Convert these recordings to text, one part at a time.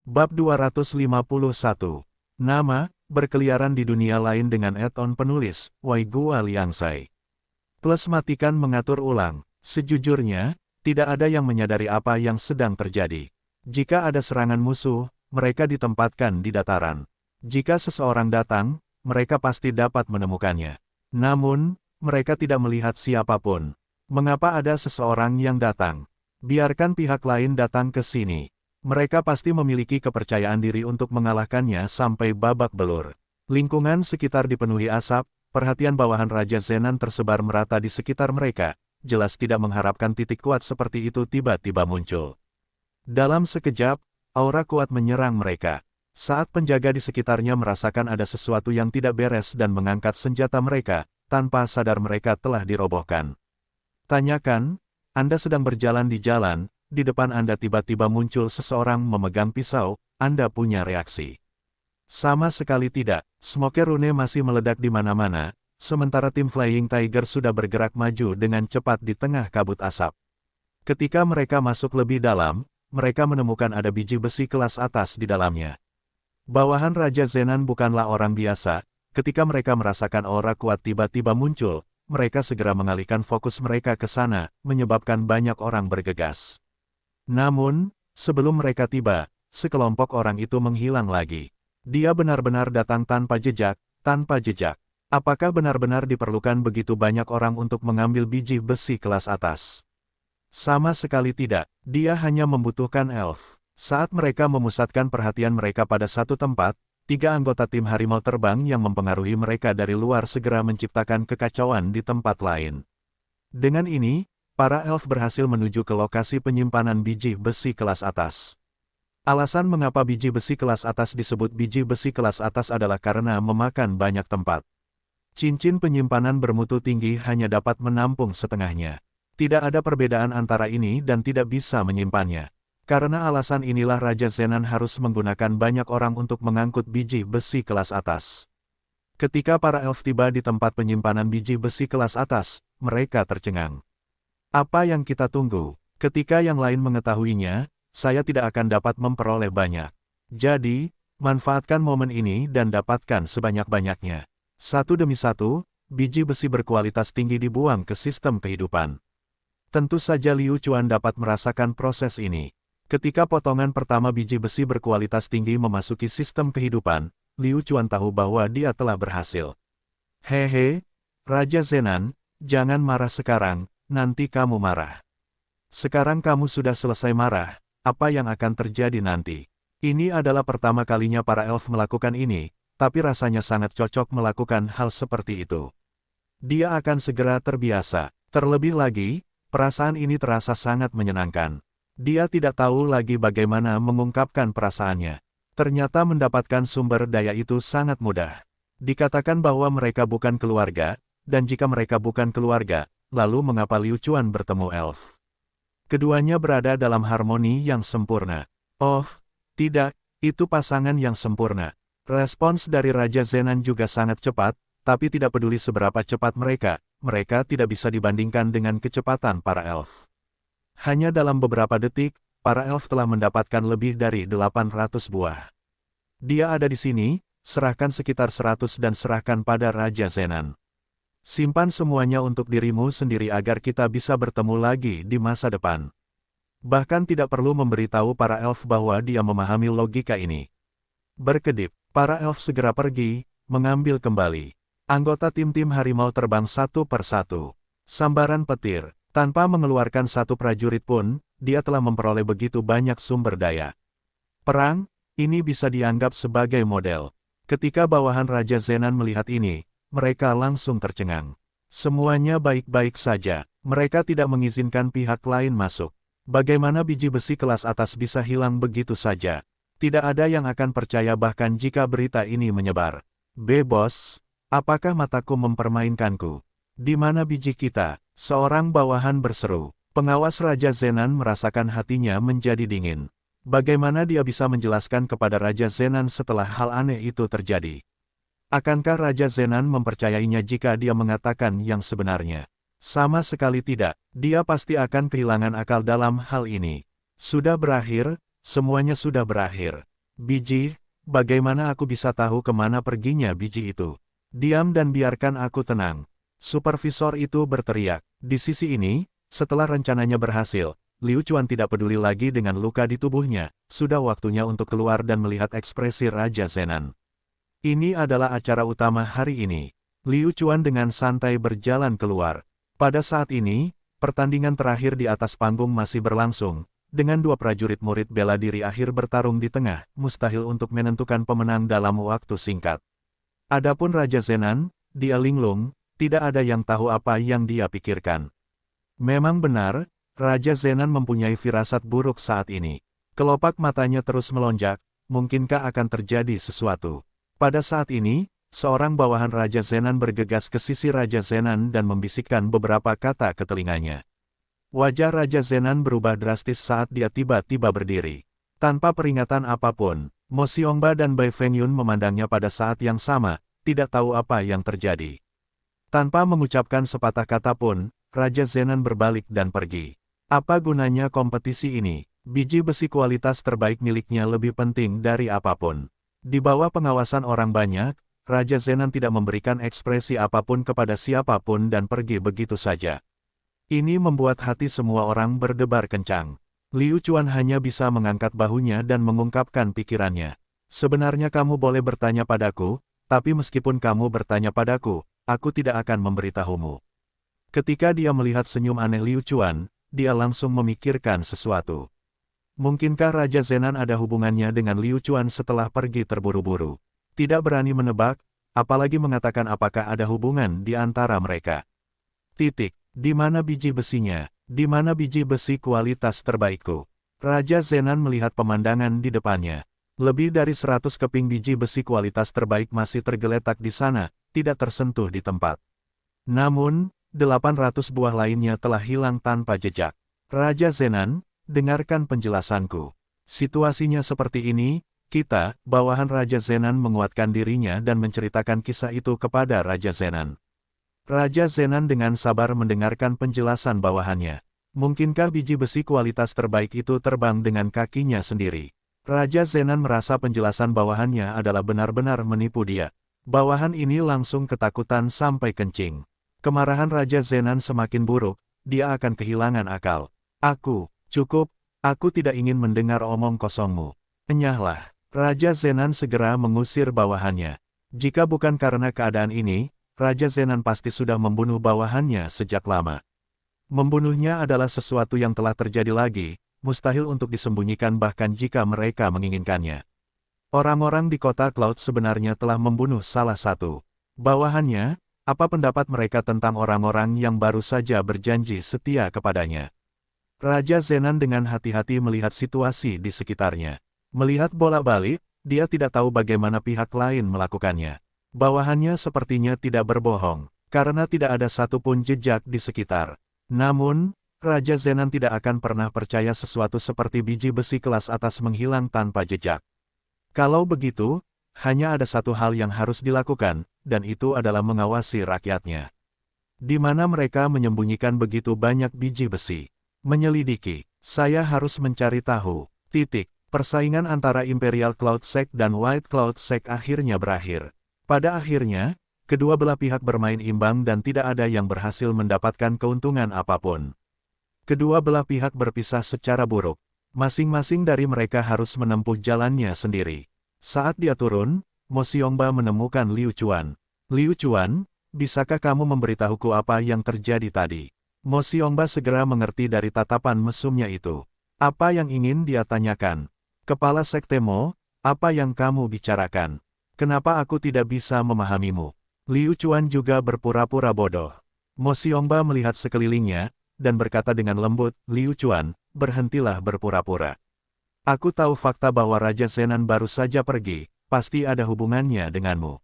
Bab 251. Nama, berkeliaran di dunia lain dengan add-on penulis, Wai Gua Liangsai. Plus matikan mengatur ulang. Sejujurnya, tidak ada yang menyadari apa yang sedang terjadi. Jika ada serangan musuh, mereka ditempatkan di dataran. Jika seseorang datang, mereka pasti dapat menemukannya. Namun, mereka tidak melihat siapapun. Mengapa ada seseorang yang datang? Biarkan pihak lain datang ke sini. Mereka pasti memiliki kepercayaan diri untuk mengalahkannya sampai babak belur. Lingkungan sekitar dipenuhi asap, perhatian bawahan Raja Zenan tersebar merata di sekitar mereka, jelas tidak mengharapkan titik kuat seperti itu tiba-tiba muncul. Dalam sekejap, aura kuat menyerang mereka. Saat penjaga di sekitarnya merasakan ada sesuatu yang tidak beres dan mengangkat senjata mereka, tanpa sadar mereka telah dirobohkan. Tanyakan, Anda sedang berjalan di jalan, di depan Anda tiba-tiba muncul seseorang memegang pisau, Anda punya reaksi. Sama sekali tidak, smoke rune masih meledak di mana-mana, sementara tim Flying Tiger sudah bergerak maju dengan cepat di tengah kabut asap. Ketika mereka masuk lebih dalam, mereka menemukan ada biji besi kelas atas di dalamnya. Bawahan Raja Zenan bukanlah orang biasa, ketika mereka merasakan aura kuat tiba-tiba muncul, mereka segera mengalihkan fokus mereka ke sana, menyebabkan banyak orang bergegas. Namun, sebelum mereka tiba, sekelompok orang itu menghilang lagi. Dia benar-benar datang tanpa jejak, tanpa jejak. Apakah benar-benar diperlukan begitu banyak orang untuk mengambil biji besi kelas atas? Sama sekali tidak, dia hanya membutuhkan elf. Saat mereka memusatkan perhatian mereka pada satu tempat, 3 anggota tim harimau terbang yang mempengaruhi mereka dari luar segera menciptakan kekacauan di tempat lain. Dengan ini, para elf berhasil menuju ke lokasi penyimpanan biji besi kelas atas. Alasan mengapa biji besi kelas atas disebut biji besi kelas atas adalah karena memakan banyak tempat. Cincin penyimpanan bermutu tinggi hanya dapat menampung setengahnya. Tidak ada perbedaan antara ini dan tidak bisa menyimpannya. Karena alasan inilah Raja Zenan harus menggunakan banyak orang untuk mengangkut biji besi kelas atas. Ketika para elf tiba di tempat penyimpanan biji besi kelas atas, mereka tercengang. Apa yang kita tunggu? Ketika yang lain mengetahuinya, saya tidak akan dapat memperoleh banyak. Jadi, manfaatkan momen ini dan dapatkan sebanyak-banyaknya. Satu demi satu, biji besi berkualitas tinggi dibuang ke sistem kehidupan. Tentu saja Liu Chuan dapat merasakan proses ini. Ketika potongan pertama biji besi berkualitas tinggi memasuki sistem kehidupan, Liu Chuan tahu bahwa dia telah berhasil. Hehe, Raja Zenan, jangan marah sekarang, nanti kamu marah. Sekarang kamu sudah selesai marah, apa yang akan terjadi nanti? Ini adalah pertama kalinya para elf melakukan ini, tapi rasanya sangat cocok melakukan hal seperti itu. Dia akan segera terbiasa. Terlebih lagi, perasaan ini terasa sangat menyenangkan. Dia tidak tahu lagi bagaimana mengungkapkan perasaannya. Ternyata mendapatkan sumber daya itu sangat mudah. Dikatakan bahwa mereka bukan keluarga, dan jika mereka bukan keluarga, lalu mengapa Liu Chuan bertemu elf? Keduanya berada dalam harmoni yang sempurna. Oh, tidak, itu pasangan yang sempurna. Respons dari Raja Zenan juga sangat cepat, tapi tidak peduli seberapa cepat mereka tidak bisa dibandingkan dengan kecepatan para elf. Hanya dalam beberapa detik, para elf telah mendapatkan lebih dari 800 buah. Dia ada di sini, serahkan sekitar 100 dan serahkan pada Raja Zenan. Simpan semuanya untuk dirimu sendiri agar kita bisa bertemu lagi di masa depan. Bahkan tidak perlu memberitahu para elf bahwa dia memahami logika ini. Berkedip, para elf segera pergi, mengambil kembali. Anggota tim-tim harimau terbang satu persatu. Sambaran petir. Tanpa mengeluarkan satu prajurit pun, dia telah memperoleh begitu banyak sumber daya. Perang, ini bisa dianggap sebagai model. Ketika bawahan Raja Zenan melihat ini, mereka langsung tercengang. Semuanya baik-baik saja, mereka tidak mengizinkan pihak lain masuk. Bagaimana biji besi kelas atas bisa hilang begitu saja? Tidak ada yang akan percaya bahkan jika berita ini menyebar. Bos, apakah mataku mempermainkanku? Di mana biji kita? Seorang bawahan berseru. Pengawas Raja Zenan merasakan hatinya menjadi dingin. Bagaimana dia bisa menjelaskan kepada Raja Zenan setelah hal aneh itu terjadi? Akankah Raja Zenan mempercayainya jika dia mengatakan yang sebenarnya? Sama sekali tidak, dia pasti akan kehilangan akal dalam hal ini. Sudah berakhir, semuanya sudah berakhir. Biji, bagaimana aku bisa tahu kemana perginya biji itu? Diam dan biarkan aku tenang. Supervisor itu berteriak. Di sisi ini, setelah rencananya berhasil, Liu Chuan tidak peduli lagi dengan luka di tubuhnya, sudah waktunya untuk keluar dan melihat ekspresi Raja Zenan. Ini adalah acara utama hari ini. Liu Chuan dengan santai berjalan keluar. Pada saat ini, pertandingan terakhir di atas panggung masih berlangsung. Dengan dua prajurit murid bela diri akhir bertarung di tengah, mustahil untuk menentukan pemenang dalam waktu singkat. Adapun Raja Zenan, dia linglung, tidak ada yang tahu apa yang dia pikirkan. Memang benar, Raja Zenan mempunyai firasat buruk saat ini. Kelopak matanya terus melonjak, mungkinkah akan terjadi sesuatu? Pada saat ini, seorang bawahan Raja Zenan bergegas ke sisi Raja Zenan dan membisikkan beberapa kata ke telinganya. Wajah Raja Zenan berubah drastis saat dia tiba-tiba berdiri. Tanpa peringatan apapun, Mo Xiongba dan Bai Fengyun memandangnya pada saat yang sama, tidak tahu apa yang terjadi. Tanpa mengucapkan sepatah kata pun, Raja Zenan berbalik dan pergi. Apa gunanya kompetisi ini? Biji besi kualitas terbaik miliknya lebih penting dari apapun. Di bawah pengawasan orang banyak, Raja Zenan tidak memberikan ekspresi apapun kepada siapapun dan pergi begitu saja. Ini membuat hati semua orang berdebar kencang. Liu Chuan hanya bisa mengangkat bahunya dan mengungkapkan pikirannya. Sebenarnya kamu boleh bertanya padaku, tapi meskipun kamu bertanya padaku, aku tidak akan memberitahumu. Ketika dia melihat senyum aneh Liu Chuan, dia langsung memikirkan sesuatu. Mungkinkah Raja Zenan ada hubungannya dengan Liu Chuan setelah pergi terburu-buru? Tidak berani menebak, apalagi mengatakan apakah ada hubungan di antara mereka. Di mana biji besinya? Di mana biji besi kualitas terbaikku? Raja Zenan melihat pemandangan di depannya. Lebih dari 100 keping biji besi kualitas terbaik masih tergeletak di sana, tidak tersentuh di tempat. Namun, 800 buah lainnya telah hilang tanpa jejak. Raja Zenan, dengarkan penjelasanku. Situasinya seperti ini, kita, bawahan Raja Zenan menguatkan dirinya dan menceritakan kisah itu kepada Raja Zenan. Raja Zenan dengan sabar mendengarkan penjelasan bawahannya. Mungkinkah biji besi kualitas terbaik itu terbang dengan kakinya sendiri? Raja Zenan merasa penjelasan bawahannya adalah benar-benar menipu dia. Bawahan ini langsung ketakutan sampai kencing. Kemarahan Raja Zenan semakin buruk, dia akan kehilangan akal. Cukup, aku tidak ingin mendengar omong kosongmu. Enyahlah. Raja Zenan segera mengusir bawahannya. Jika bukan karena keadaan ini, Raja Zenan pasti sudah membunuh bawahannya sejak lama. Membunuhnya adalah sesuatu yang telah terjadi lagi, mustahil untuk disembunyikan bahkan jika mereka menginginkannya. Orang-orang di kota Cloud sebenarnya telah membunuh salah satu bawahannya. Apa pendapat mereka tentang orang-orang yang baru saja berjanji setia kepadanya? Raja Zenan dengan hati-hati melihat situasi di sekitarnya. Melihat bolak-balik, dia tidak tahu bagaimana pihak lain melakukannya. Bawahannya sepertinya tidak berbohong, karena tidak ada satupun jejak di sekitar. Namun, Raja Zenan tidak akan pernah percaya sesuatu seperti biji besi kelas atas menghilang tanpa jejak. Kalau begitu, hanya ada satu hal yang harus dilakukan, dan itu adalah mengawasi rakyatnya. Di mana mereka menyembunyikan begitu banyak biji besi? Menyelidiki. Saya harus mencari tahu. Persaingan antara Imperial Cloud Sect dan White Cloud Sect akhirnya berakhir. Pada akhirnya, kedua belah pihak bermain imbang dan tidak ada yang berhasil mendapatkan keuntungan apapun. Kedua belah pihak berpisah secara buruk. Masing-masing dari mereka harus menempuh jalannya sendiri. Saat dia turun, Mo Xiongba menemukan Liu Chuan. Liu Chuan, bisakah kamu memberitahuku apa yang terjadi tadi? Mo Xiongba segera mengerti dari tatapan mesumnya itu. Apa yang ingin dia tanyakan? Kepala Sekte Mo, apa yang kamu bicarakan? Kenapa aku tidak bisa memahamimu? Liu Chuan juga berpura-pura bodoh. Mo Xiongba melihat sekelilingnya, dan berkata dengan lembut, Liu Chuan, berhentilah berpura-pura. Aku tahu fakta bahwa Raja Zenan baru saja pergi, pasti ada hubungannya denganmu.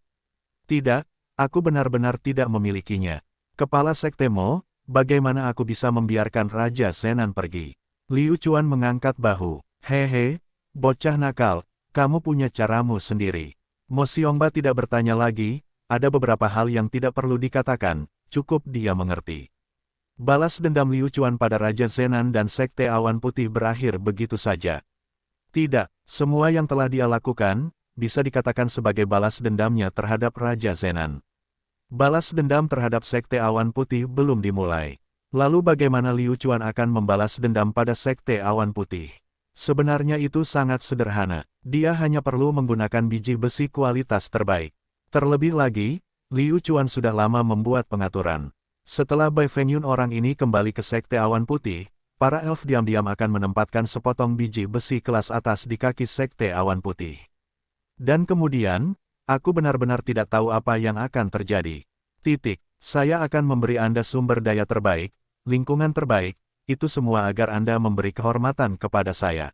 Tidak, aku benar-benar tidak memilikinya. Kepala Sekte Mo, bagaimana aku bisa membiarkan Raja Zenan pergi? Liu Chuan mengangkat bahu. Hehe, bocah nakal, kamu punya caramu sendiri. Mo Xiongba tidak bertanya lagi, ada beberapa hal yang tidak perlu dikatakan, cukup dia mengerti. Balas dendam Liu Chuan pada Raja Zenan dan Sekte Awan Putih berakhir begitu saja. Tidak, semua yang telah dia lakukan, bisa dikatakan sebagai balas dendamnya terhadap Raja Zenan. Balas dendam terhadap Sekte Awan Putih belum dimulai. Lalu bagaimana Liu Chuan akan membalas dendam pada Sekte Awan Putih? Sebenarnya itu sangat sederhana. Dia hanya perlu menggunakan biji besi kualitas terbaik. Terlebih lagi, Liu Chuan sudah lama membuat pengaturan. Setelah Bai Fengyun orang ini kembali ke Sekte Awan Putih, para elf diam-diam akan menempatkan sepotong biji besi kelas atas di kaki Sekte Awan Putih. Dan kemudian, aku benar-benar tidak tahu apa yang akan terjadi. Saya akan memberi Anda sumber daya terbaik, lingkungan terbaik, itu semua agar Anda memberi kehormatan kepada saya.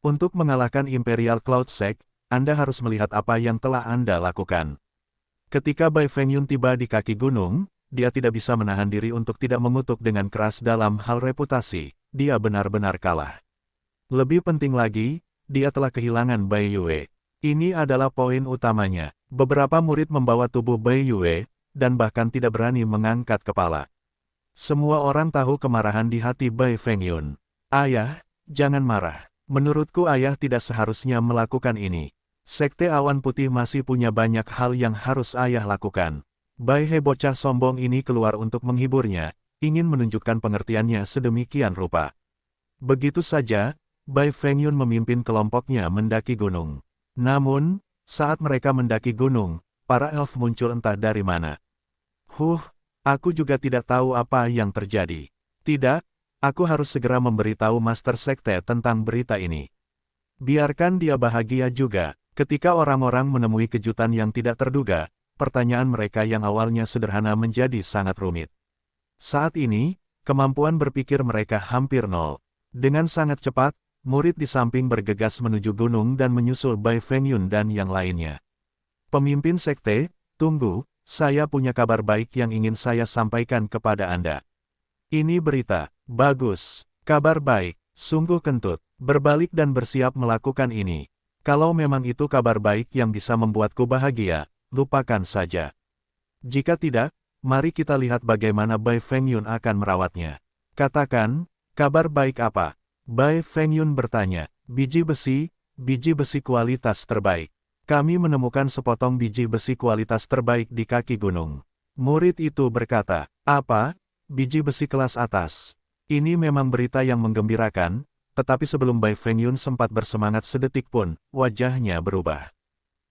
Untuk mengalahkan Imperial Cloud Sect, Anda harus melihat apa yang telah Anda lakukan. Ketika Bai Fengyun tiba di kaki gunung, dia tidak bisa menahan diri untuk tidak mengutuk dengan keras dalam hal reputasi, dia benar-benar kalah. Lebih penting lagi, dia telah kehilangan Bai Yue. Ini adalah poin utamanya. Beberapa murid membawa tubuh Bai Yue, dan bahkan tidak berani mengangkat kepala. Semua orang tahu kemarahan di hati Bai Fengyun. Ayah, jangan marah. Menurutku ayah tidak seharusnya melakukan ini. Sekte Awan Putih masih punya banyak hal yang harus ayah lakukan. Bai He bocah sombong ini keluar untuk menghiburnya, ingin menunjukkan pengertiannya sedemikian rupa. Begitu saja, Bai Fengyun memimpin kelompoknya mendaki gunung. Namun, saat mereka mendaki gunung, para elf muncul entah dari mana. Aku juga tidak tahu apa yang terjadi. Tidak, aku harus segera memberitahu Master Sekte tentang berita ini. Biarkan dia bahagia juga. Ketika orang-orang menemui kejutan yang tidak terduga, pertanyaan mereka yang awalnya sederhana menjadi sangat rumit. Saat ini, kemampuan berpikir mereka hampir nol. Dengan sangat cepat, murid di samping bergegas menuju gunung dan menyusul Bai Fengyun dan yang lainnya. Pemimpin sekte, tunggu, saya punya kabar baik yang ingin saya sampaikan kepada Anda. Ini berita, bagus, kabar baik, sungguh kentut, berbalik dan bersiap melakukan ini. Kalau memang itu kabar baik yang bisa membuatku bahagia, lupakan saja. Jika tidak, mari kita lihat bagaimana Bai Fengyun akan merawatnya. Katakan, kabar baik apa? Bai Fengyun bertanya, biji besi kualitas terbaik. Kami menemukan sepotong biji besi kualitas terbaik di kaki gunung. Murid itu berkata, apa? Biji besi kelas atas. Ini memang berita yang menggembirakan, tetapi sebelum Bai Fengyun sempat bersemangat sedetik pun, wajahnya berubah.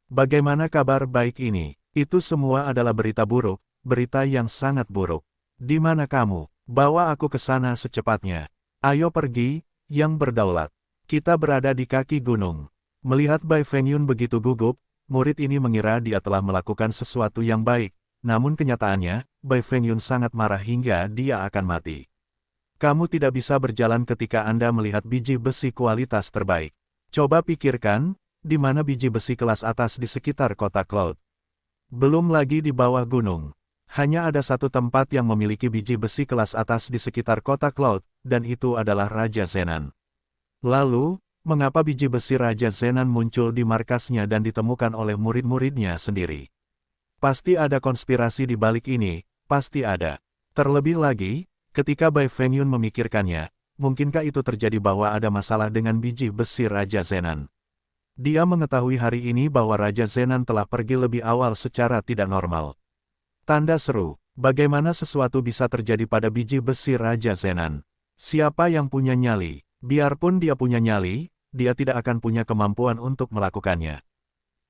Bagaimana kabar baik ini? Itu semua adalah berita buruk, berita yang sangat buruk. Di mana kamu? Bawa aku ke sana secepatnya. Ayo pergi, yang berdaulat. Kita berada di kaki gunung. Melihat Bai Fengyun begitu gugup, murid ini mengira dia telah melakukan sesuatu yang baik, namun kenyataannya, Bai Fengyun sangat marah hingga dia akan mati. Kamu tidak bisa berjalan ketika Anda melihat biji besi kualitas terbaik. Coba pikirkan, di mana biji besi kelas atas di sekitar kota Cloud. Belum lagi di bawah gunung. Hanya ada satu tempat yang memiliki biji besi kelas atas di sekitar kota Cloud, dan itu adalah Raja Zenan. Lalu, mengapa biji besi Raja Zenan muncul di markasnya dan ditemukan oleh murid-muridnya sendiri? Pasti ada konspirasi di balik ini, pasti ada. Terlebih lagi, ketika Bai Fengyun memikirkannya, mungkinkah itu terjadi bahwa ada masalah dengan biji besi Raja Zenan? Dia mengetahui hari ini bahwa Raja Zenan telah pergi lebih awal secara tidak normal. Tanda seru, bagaimana sesuatu bisa terjadi pada biji besi Raja Zenan? Siapa yang punya nyali? Biarpun dia punya nyali, dia tidak akan punya kemampuan untuk melakukannya.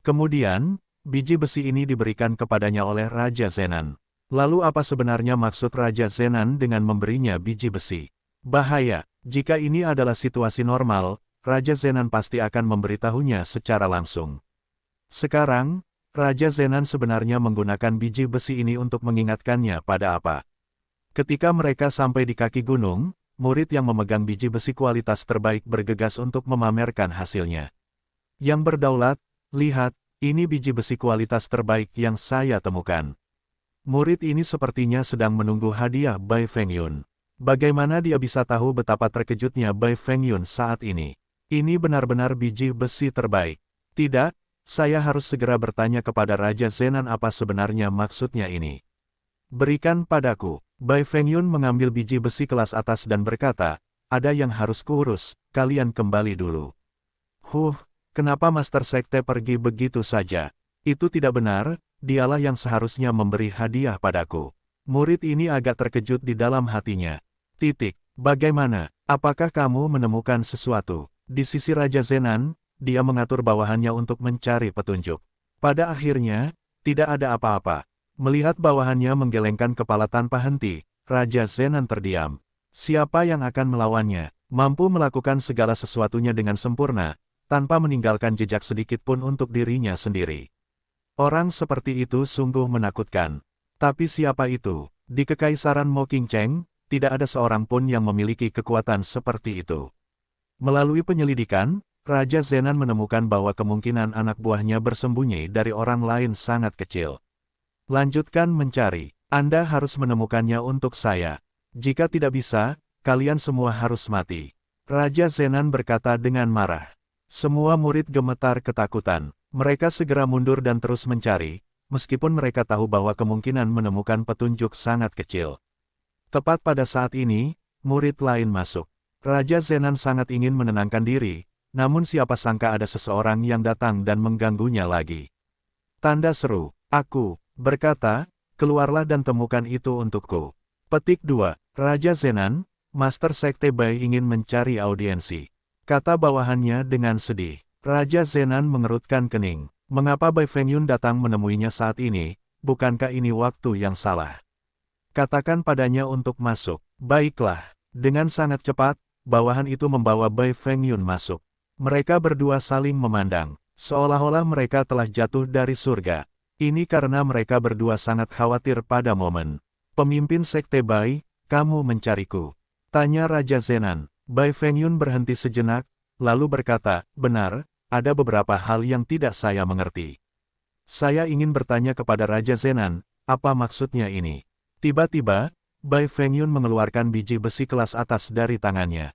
Kemudian, biji besi ini diberikan kepadanya oleh Raja Zenan. Lalu apa sebenarnya maksud Raja Zenan dengan memberinya biji besi? Bahaya, jika ini adalah situasi normal, Raja Zenan pasti akan memberitahunya secara langsung. Sekarang, Raja Zenan sebenarnya menggunakan biji besi ini untuk mengingatkannya pada apa. Ketika mereka sampai di kaki gunung, murid yang memegang biji besi kualitas terbaik bergegas untuk memamerkan hasilnya. Yang berdaulat, lihat, ini biji besi kualitas terbaik yang saya temukan. Murid ini sepertinya sedang menunggu hadiah Bai Fengyun. Bagaimana dia bisa tahu betapa terkejutnya Bai Fengyun saat ini? Ini benar-benar biji besi terbaik. Tidak, saya harus segera bertanya kepada Raja Zenan apa sebenarnya maksudnya ini. Berikan padaku. Bai Fengyun mengambil biji besi kelas atas dan berkata, ada yang harus kuurus, kalian kembali dulu. Kenapa Master Sekte pergi begitu saja? Itu tidak benar, dialah yang seharusnya memberi hadiah padaku. Murid ini agak terkejut di dalam hatinya. Bagaimana? Apakah kamu menemukan sesuatu? Di sisi Raja Zenan, dia mengatur bawahannya untuk mencari petunjuk. Pada akhirnya, tidak ada apa-apa. Melihat bawahannya menggelengkan kepala tanpa henti, Raja Zenan terdiam. Siapa yang akan melawannya? Mampu melakukan segala sesuatunya dengan sempurna, tanpa meninggalkan jejak sedikit pun untuk dirinya sendiri. Orang seperti itu sungguh menakutkan. Tapi siapa itu? Di Kekaisaran Mo Qingcheng, tidak ada seorang pun yang memiliki kekuatan seperti itu. Melalui penyelidikan, Raja Zenan menemukan bahwa kemungkinan anak buahnya bersembunyi dari orang lain sangat kecil. Lanjutkan mencari. Anda harus menemukannya untuk saya. Jika tidak bisa, kalian semua harus mati. Raja Zenan berkata dengan marah. Semua murid gemetar ketakutan. Mereka segera mundur dan terus mencari, meskipun mereka tahu bahwa kemungkinan menemukan petunjuk sangat kecil. Tepat pada saat ini, murid lain masuk. Raja Zenan sangat ingin menenangkan diri, namun siapa sangka ada seseorang yang datang dan mengganggunya lagi. Tanda seru, aku, berkata, keluarlah dan temukan itu untukku. Petik 2, Raja Zenan, Master Sekte Bai ingin mencari audiensi. Kata bawahannya dengan sedih. Raja Zenan mengerutkan kening. Mengapa Bai Fengyun datang menemuinya saat ini? Bukankah ini waktu yang salah? Katakan padanya untuk masuk. Baiklah. Dengan sangat cepat, bawahan itu membawa Bai Fengyun masuk. Mereka berdua saling memandang, seolah-olah mereka telah jatuh dari surga. Ini karena mereka berdua sangat khawatir pada momen. Pemimpin Sekte Bai, kamu mencariku? Tanya Raja Zenan. Bai Fengyun berhenti sejenak, lalu berkata, benar, ada beberapa hal yang tidak saya mengerti. Saya ingin bertanya kepada Raja Zenan, apa maksudnya ini? Tiba-tiba, Bai Fengyun mengeluarkan biji besi kelas atas dari tangannya.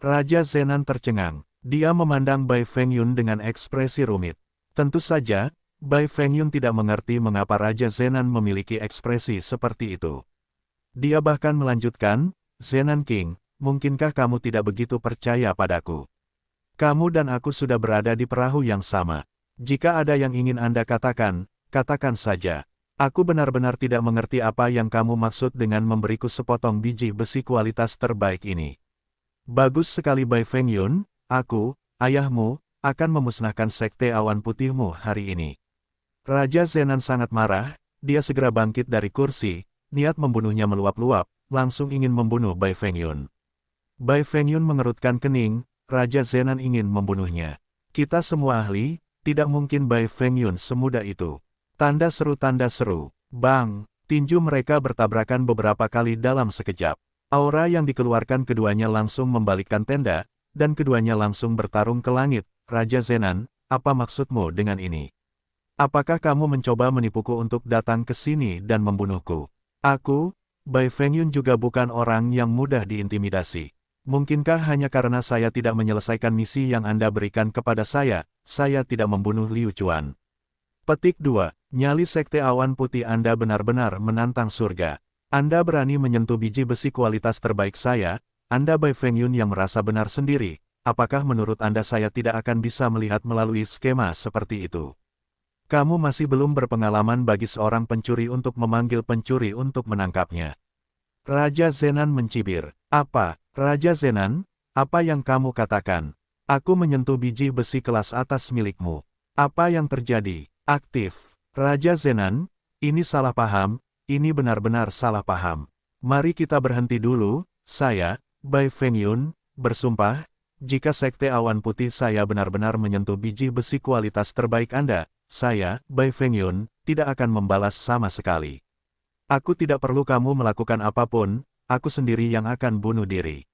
Raja Zenan tercengang. Dia memandang Bai Fengyun dengan ekspresi rumit. Tentu saja, Bai Fengyun tidak mengerti mengapa Raja Zenan memiliki ekspresi seperti itu. Dia bahkan melanjutkan, Zenan King, mungkinkah kamu tidak begitu percaya padaku? Kamu dan aku sudah berada di perahu yang sama. Jika ada yang ingin Anda katakan, katakan saja. Aku benar-benar tidak mengerti apa yang kamu maksud dengan memberiku sepotong biji besi kualitas terbaik ini. Bagus sekali Bai Fengyun, aku, ayahmu, akan memusnahkan Sekte Awan Putihmu hari ini. Raja Zenan sangat marah, dia segera bangkit dari kursi, niat membunuhnya meluap-luap, langsung ingin membunuh Bai Fengyun. Bai Fengyun mengerutkan kening, Raja Zenan ingin membunuhnya. Kita semua ahli, tidak mungkin Bai Fengyun semudah itu. Tanda seru, bang, tinju mereka bertabrakan beberapa kali dalam sekejap. Aura yang dikeluarkan keduanya langsung membalikkan tenda, dan keduanya langsung bertarung ke langit. Raja Zenan, apa maksudmu dengan ini? Apakah kamu mencoba menipuku untuk datang ke sini dan membunuhku? Aku, Bai Fengyun juga bukan orang yang mudah diintimidasi. Mungkinkah hanya karena saya tidak menyelesaikan misi yang Anda berikan kepada saya tidak membunuh Liu Chuan? Petik 2. Nyali Sekte Awan Putih Anda benar-benar menantang surga. Anda berani menyentuh biji besi kualitas terbaik saya, Anda Bai Fengyun yang merasa benar sendiri. Apakah menurut Anda saya tidak akan bisa melihat melalui skema seperti itu? Kamu masih belum berpengalaman bagi seorang pencuri untuk memanggil pencuri untuk menangkapnya. Raja Zenan mencibir. Apa, Raja Zenan? Apa yang kamu katakan? Aku menyentuh biji besi kelas atas milikmu. Apa yang terjadi? Aktif. Raja Zenan, ini salah paham, ini benar-benar salah paham. Mari kita berhenti dulu, saya, Bai Fengyun, bersumpah, jika Sekte Awan Putih saya benar-benar menyentuh biji besi kualitas terbaik Anda, saya, Bai Fengyun, tidak akan membalas sama sekali. Aku tidak perlu kamu melakukan apapun, aku sendiri yang akan bunuh diri.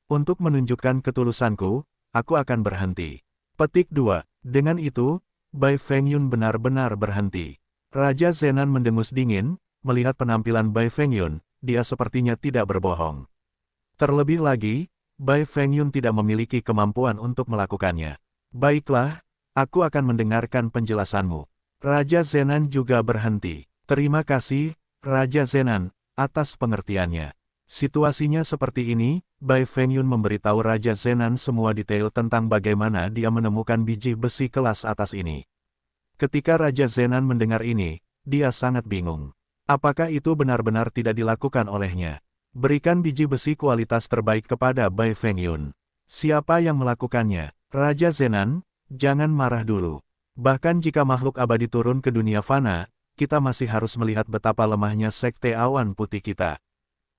Untuk menunjukkan ketulusanku, aku akan berhenti. Petik 2. Dengan itu, Bai Fengyun benar-benar berhenti. Raja Zenan mendengus dingin, melihat penampilan Bai Fengyun, dia sepertinya tidak berbohong. Terlebih lagi, Bai Fengyun tidak memiliki kemampuan untuk melakukannya. Baiklah, aku akan mendengarkan penjelasanmu. Raja Zenan juga berhenti. Terima kasih, Raja Zenan, atas pengertiannya. Situasinya seperti ini, Bai Fengyun memberitahu Raja Zenan semua detail tentang bagaimana dia menemukan biji besi kelas atas ini. Ketika Raja Zenan mendengar ini, dia sangat bingung. Apakah itu benar-benar tidak dilakukan olehnya? Berikan biji besi kualitas terbaik kepada Bai Fengyun. Siapa yang melakukannya? Raja Zenan, jangan marah dulu. Bahkan jika makhluk abadi turun ke dunia fana, kita masih harus melihat betapa lemahnya sekte awan putih kita.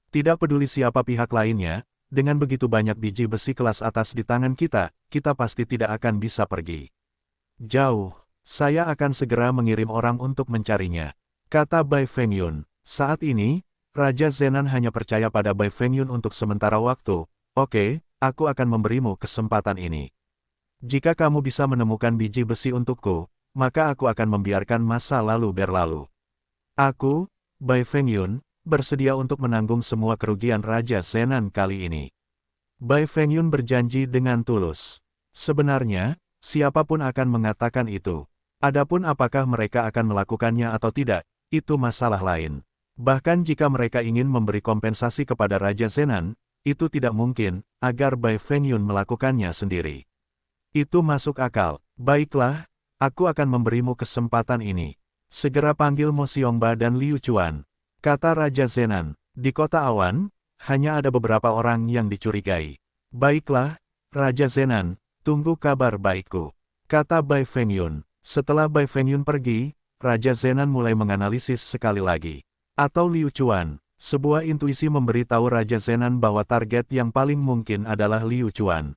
Tidak peduli siapa pihak lainnya, dengan begitu banyak biji besi kelas atas di tangan kita, kita pasti tidak akan bisa pergi jauh. Saya akan segera mengirim orang untuk mencarinya, kata Bai Fengyun. Saat ini, Raja Zenan hanya percaya pada Bai Fengyun untuk sementara waktu. Oke, aku akan memberimu kesempatan ini. Jika kamu bisa menemukan biji besi untukku, maka aku akan membiarkan masa lalu berlalu. Aku, Bai Fengyun, bersedia untuk menanggung semua kerugian Raja Zenan kali ini. Bai Fengyun berjanji dengan tulus. Sebenarnya, siapapun akan mengatakan itu. Adapun apakah mereka akan melakukannya atau tidak, itu masalah lain. Bahkan jika mereka ingin memberi kompensasi kepada Raja Zenan, itu tidak mungkin, agar Bai Fengyun melakukannya sendiri. Itu masuk akal. Baiklah, aku akan memberimu kesempatan ini. Segera panggil Mo Xiongba dan Liu Chuan, kata Raja Zenan. Di kota awan, hanya ada beberapa orang yang dicurigai. Baiklah, Raja Zenan, tunggu kabar baikku, kata Bai Fengyun. Setelah Bai Fengyun pergi, Raja Zenan mulai menganalisis sekali lagi. Atau Liu Chuan, sebuah intuisi memberitahu Raja Zenan bahwa target yang paling mungkin adalah Liu Chuan.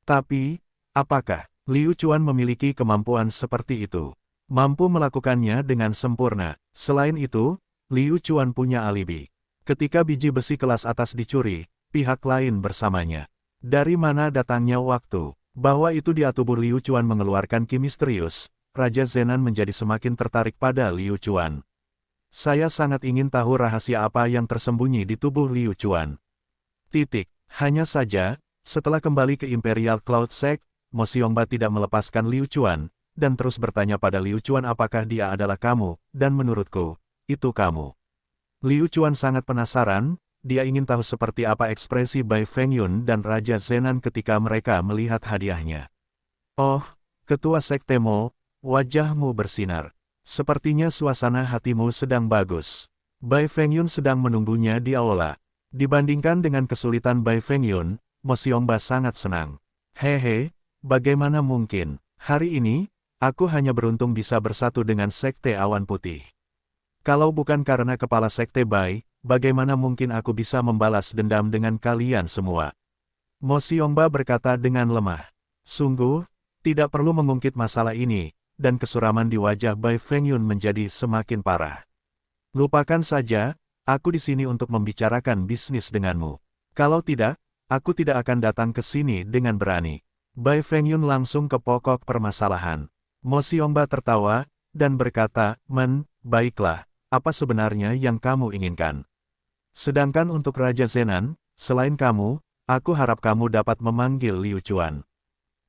Tapi, apakah Liu Chuan memiliki kemampuan seperti itu? Mampu melakukannya dengan sempurna. Selain itu, Liu Chuan punya alibi. Ketika biji besi kelas atas dicuri, pihak lain bersamanya. Dari mana datangnya waktu? Bahwa itu di tubuh Liu Chuan mengeluarkan ki misterius, Raja Zenan menjadi semakin tertarik pada Liu Chuan. Saya sangat ingin tahu rahasia apa yang tersembunyi di tubuh Liu Chuan. Hanya saja, setelah kembali ke Imperial Cloud Sect, Mo Xiongba tidak melepaskan Liu Chuan, dan terus bertanya pada Liu Chuan apakah dia adalah kamu, dan menurutku, itu kamu. Liu Chuan sangat penasaran, dia ingin tahu seperti apa ekspresi Bai Fengyun dan Raja Zenan ketika mereka melihat hadiahnya. Oh, Ketua Sekte Mo, wajahmu bersinar. Sepertinya suasana hatimu sedang bagus. Bai Fengyun sedang menunggunya di aula. Dibandingkan dengan kesulitan Bai Fengyun, Mo Xiongba sangat senang. Hehe, bagaimana mungkin? Hari ini, aku hanya beruntung bisa bersatu dengan Sekte Awan Putih. Kalau bukan karena kepala Sekte Bai, bagaimana mungkin aku bisa membalas dendam dengan kalian semua? Mo Xiongba berkata dengan lemah. Sungguh, tidak perlu mengungkit masalah ini, dan kesuraman di wajah Bai Fengyun menjadi semakin parah. Lupakan saja, aku di sini untuk membicarakan bisnis denganmu. Kalau tidak, aku tidak akan datang ke sini dengan berani. Bai Fengyun langsung ke pokok permasalahan. Mo Xiongba tertawa, dan berkata, baiklah, apa sebenarnya yang kamu inginkan? Sedangkan untuk Raja Zenan, selain kamu, aku harap kamu dapat memanggil Liu Chuan.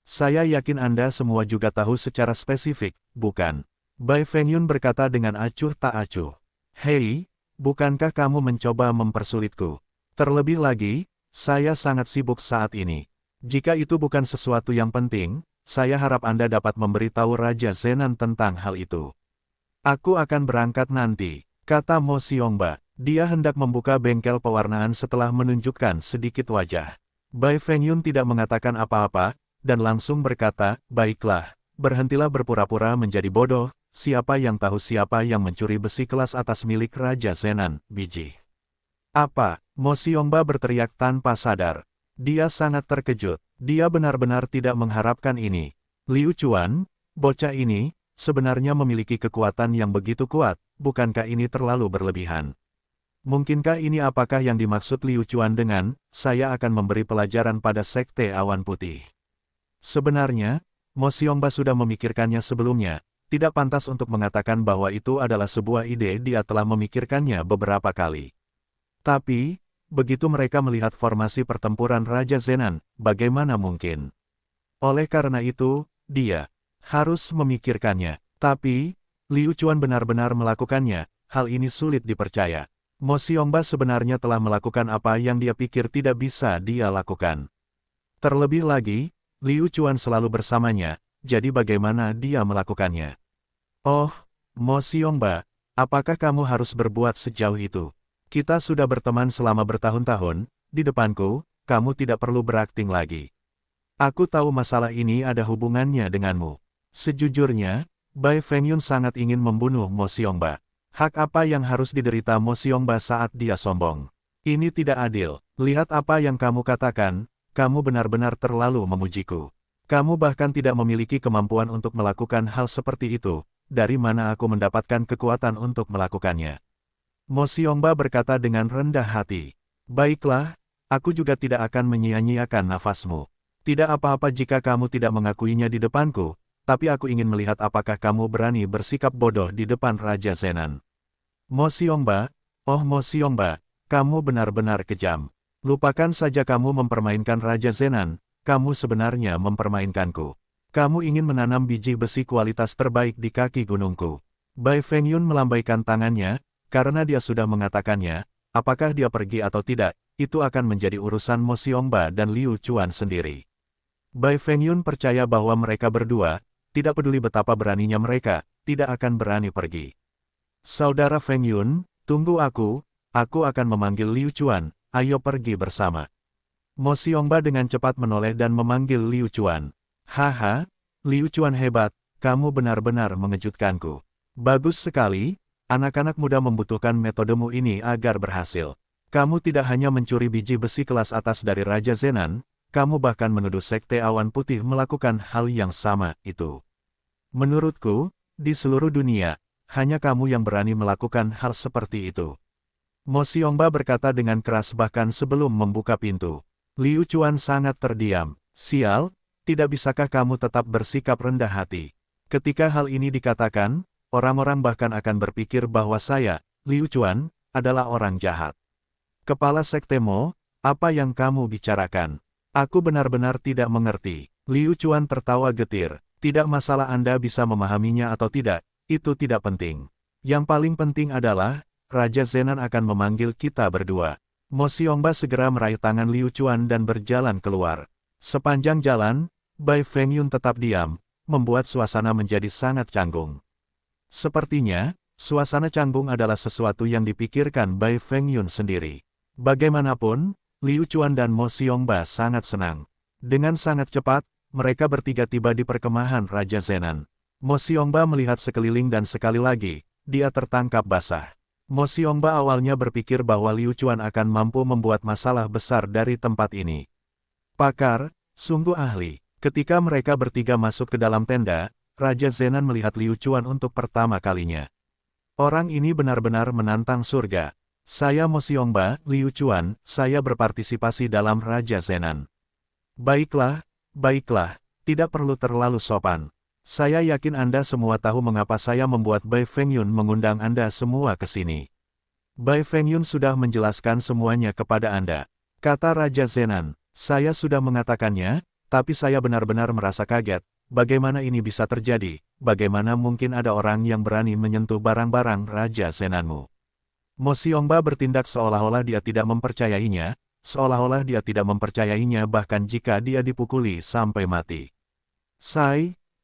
Saya yakin Anda semua juga tahu secara spesifik, bukan? Bai Fengyun berkata dengan acuh tak acuh. Hei, bukankah kamu mencoba mempersulitku? Terlebih lagi, saya sangat sibuk saat ini. Jika itu bukan sesuatu yang penting, saya harap Anda dapat memberitahu Raja Zenan tentang hal itu. Aku akan berangkat nanti, kata Mo Xiongba. Dia hendak membuka bengkel pewarnaan setelah menunjukkan sedikit wajah. Bai Fengyun tidak mengatakan apa-apa, dan langsung berkata, baiklah, berhentilah berpura-pura menjadi bodoh, siapa yang tahu siapa yang mencuri besi kelas atas milik Raja Zenan, biji. Apa? Mo Xiongba berteriak tanpa sadar. Dia sangat terkejut, dia benar-benar tidak mengharapkan ini. Liu Chuan, bocah ini, sebenarnya memiliki kekuatan yang begitu kuat, bukankah ini terlalu berlebihan? Mungkinkah ini apakah yang dimaksud Liu Chuan dengan, saya akan memberi pelajaran pada Sekte Awan Putih? Sebenarnya, Mo Xiongba sudah memikirkannya sebelumnya, tidak pantas untuk mengatakan bahwa itu adalah sebuah ide dia telah memikirkannya beberapa kali. Tapi, begitu mereka melihat formasi pertempuran Raja Zenan, bagaimana mungkin? Oleh karena itu, dia harus memikirkannya. Tapi, Liu Chuan benar-benar melakukannya, hal ini sulit dipercaya. Mo Xiongba sebenarnya telah melakukan apa yang dia pikir tidak bisa dia lakukan. Terlebih lagi, Liu Chuan selalu bersamanya, jadi bagaimana dia melakukannya? Oh, Mo Xiongba, apakah kamu harus berbuat sejauh itu? Kita sudah berteman selama bertahun-tahun, di depanku, kamu tidak perlu berakting lagi. Aku tahu masalah ini ada hubungannya denganmu. Sejujurnya, Bai Fengyun sangat ingin membunuh Mo Xiongba. Hak apa yang harus diderita Mo Xiongba saat dia sombong? Ini tidak adil. Lihat apa yang kamu katakan, kamu benar-benar terlalu memujiku. Kamu bahkan tidak memiliki kemampuan untuk melakukan hal seperti itu. Dari mana aku mendapatkan kekuatan untuk melakukannya? Mo Xiongba berkata dengan rendah hati. Baiklah, aku juga tidak akan menyia-nyiakan nafasmu. Tidak apa-apa jika kamu tidak mengakuinya di depanku, tapi aku ingin melihat apakah kamu berani bersikap bodoh di depan Raja Zenan. Mo Xiongba, oh Mo Xiongba, kamu benar-benar kejam. Lupakan saja kamu mempermainkan Raja Zenan, kamu sebenarnya mempermainkanku. Kamu ingin menanam biji besi kualitas terbaik di kaki gunungku. Bai Fengyun melambaikan tangannya, karena dia sudah mengatakannya, apakah dia pergi atau tidak, itu akan menjadi urusan Mo Xiongba dan Liu Chuan sendiri. Bai Fengyun percaya bahwa mereka berdua, tidak peduli betapa beraninya mereka, tidak akan berani pergi. Saudara Fengyun, tunggu aku akan memanggil Liu Chuan, ayo pergi bersama. Mo Xiongba dengan cepat menoleh dan memanggil Liu Chuan. Haha, Liu Chuan hebat, kamu benar-benar mengejutkanku. Bagus sekali, anak-anak muda membutuhkan metodemu ini agar berhasil. Kamu tidak hanya mencuri biji besi kelas atas dari Raja Zenan, kamu bahkan menuduh Sekte Awan Putih melakukan hal yang sama itu. Menurutku, di seluruh dunia, hanya kamu yang berani melakukan hal seperti itu. Mo Xiongba berkata dengan keras bahkan sebelum membuka pintu. Liu Chuan sangat terdiam. Sial, tidak bisakah kamu tetap bersikap rendah hati? Ketika hal ini dikatakan, orang-orang bahkan akan berpikir bahwa saya, Liu Chuan, adalah orang jahat. Kepala Sekte Mo, apa yang kamu bicarakan? Aku benar-benar tidak mengerti. Liu Chuan tertawa getir. Tidak masalah Anda bisa memahaminya atau tidak, itu tidak penting. Yang paling penting adalah, Raja Zenan akan memanggil kita berdua. Mo Xiongba segera meraih tangan Liu Chuan dan berjalan keluar. Sepanjang jalan, Bai Fengyun tetap diam, membuat suasana menjadi sangat canggung. Sepertinya, suasana canggung adalah sesuatu yang dipikirkan Bai Fengyun sendiri. Bagaimanapun, Liu Chuan dan Mo Xiongba sangat senang. Dengan sangat cepat, mereka bertiga tiba di perkemahan Raja Zenan. Mo Xiongba melihat sekeliling dan sekali lagi, dia tertangkap basah. Mo Xiongba awalnya berpikir bahwa Liu Chuan akan mampu membuat masalah besar dari tempat ini. Pakar, sungguh ahli. Ketika mereka bertiga masuk ke dalam tenda, Raja Zenan melihat Liu Chuan untuk pertama kalinya. Orang ini benar-benar menantang surga. Saya Mo Xiongba, Liu Chuan, saya berpartisipasi dalam Raja Zenan. Baiklah, tidak perlu terlalu sopan. Saya yakin Anda semua tahu mengapa saya membuat Bai Fengyun mengundang Anda semua ke sini. Bai Fengyun sudah menjelaskan semuanya kepada Anda. Kata Raja Zenan, saya sudah mengatakannya, tapi saya benar-benar merasa kaget. Bagaimana ini bisa terjadi? Bagaimana mungkin ada orang yang berani menyentuh barang-barang Raja Zenanmu? Mo Xiongba bertindak seolah-olah dia tidak mempercayainya, seolah-olah dia tidak mempercayainya bahkan jika dia dipukuli sampai mati.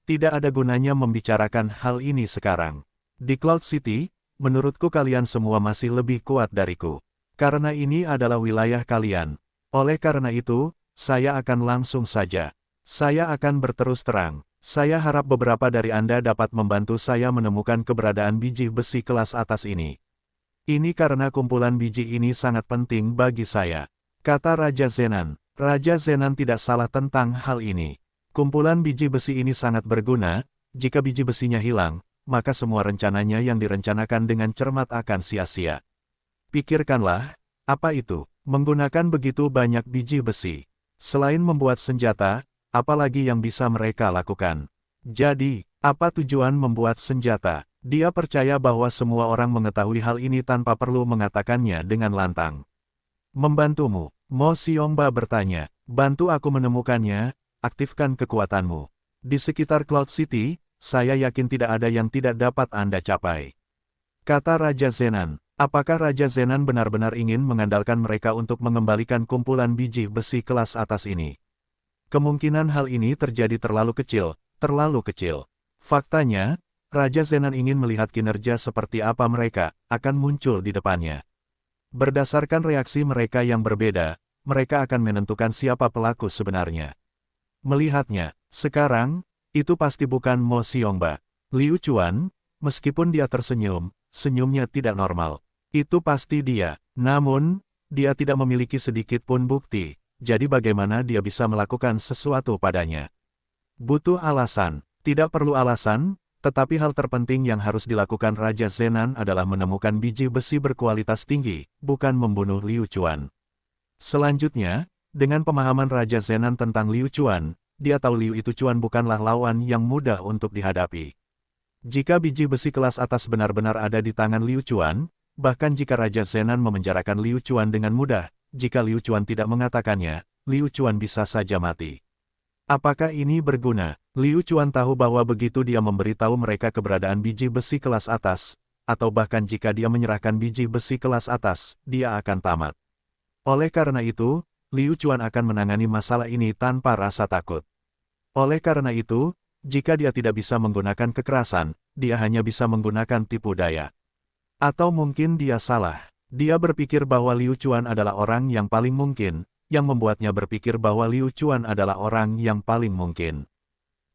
Tidak ada gunanya membicarakan hal ini sekarang. Di Cloud City, menurutku kalian semua masih lebih kuat dariku. Karena ini adalah wilayah kalian. Oleh karena itu, saya akan langsung saja. Saya akan berterus terang. Saya harap beberapa dari Anda dapat membantu saya menemukan keberadaan biji besi kelas atas ini. Ini karena kumpulan biji ini sangat penting bagi saya. Kata Raja Zenan. Raja Zenan tidak salah tentang hal ini. Kumpulan biji besi ini sangat berguna, jika biji besinya hilang, maka semua rencananya yang direncanakan dengan cermat akan sia-sia. Pikirkanlah, apa itu? Menggunakan begitu banyak biji besi. Selain membuat senjata, apalagi yang bisa mereka lakukan? Jadi, apa tujuan membuat senjata? Dia percaya bahwa semua orang mengetahui hal ini tanpa perlu mengatakannya dengan lantang. Membantumu, Mo Xiongba bertanya. Bantu aku menemukannya. Aktifkan kekuatanmu. Di sekitar Cloud City, saya yakin tidak ada yang tidak dapat Anda capai. Kata Raja Zenan. Apakah Raja Zenan benar-benar ingin mengandalkan mereka untuk mengembalikan kumpulan biji besi kelas atas ini? Kemungkinan hal ini terjadi terlalu kecil, terlalu kecil. Faktanya, Raja Zenan ingin melihat kinerja seperti apa mereka akan muncul di depannya. Berdasarkan reaksi mereka yang berbeda, mereka akan menentukan siapa pelaku sebenarnya. Melihatnya, sekarang, itu pasti bukan Mo Xiongba. Liu Chuan, meskipun dia tersenyum, senyumnya tidak normal. Itu pasti dia. Namun, dia tidak memiliki sedikit pun bukti, jadi bagaimana dia bisa melakukan sesuatu padanya? Butuh alasan. Tidak perlu alasan, tetapi hal terpenting yang harus dilakukan Raja Zenan adalah menemukan biji besi berkualitas tinggi, bukan membunuh Liu Chuan. Selanjutnya, dengan pemahaman Raja Zenan tentang Liu Chuan, dia tahu Liu itu Chuan bukanlah lawan yang mudah untuk dihadapi. Jika biji besi kelas atas benar-benar ada di tangan Liu Chuan, bahkan jika Raja Zenan memenjarakan Liu Chuan dengan mudah, jika Liu Chuan tidak mengatakannya, Liu Chuan bisa saja mati. Apakah ini berguna? Liu Chuan tahu bahwa begitu dia memberitahu mereka keberadaan biji besi kelas atas, atau bahkan jika dia menyerahkan biji besi kelas atas, dia akan tamat. Oleh karena itu, Liu Chuan akan menangani masalah ini tanpa rasa takut. Oleh karena itu, jika dia tidak bisa menggunakan kekerasan, dia hanya bisa menggunakan tipu daya. Atau mungkin dia salah. Dia berpikir bahwa Liu Chuan adalah orang yang paling mungkin, yang membuatnya berpikir bahwa Liu Chuan adalah orang yang paling mungkin.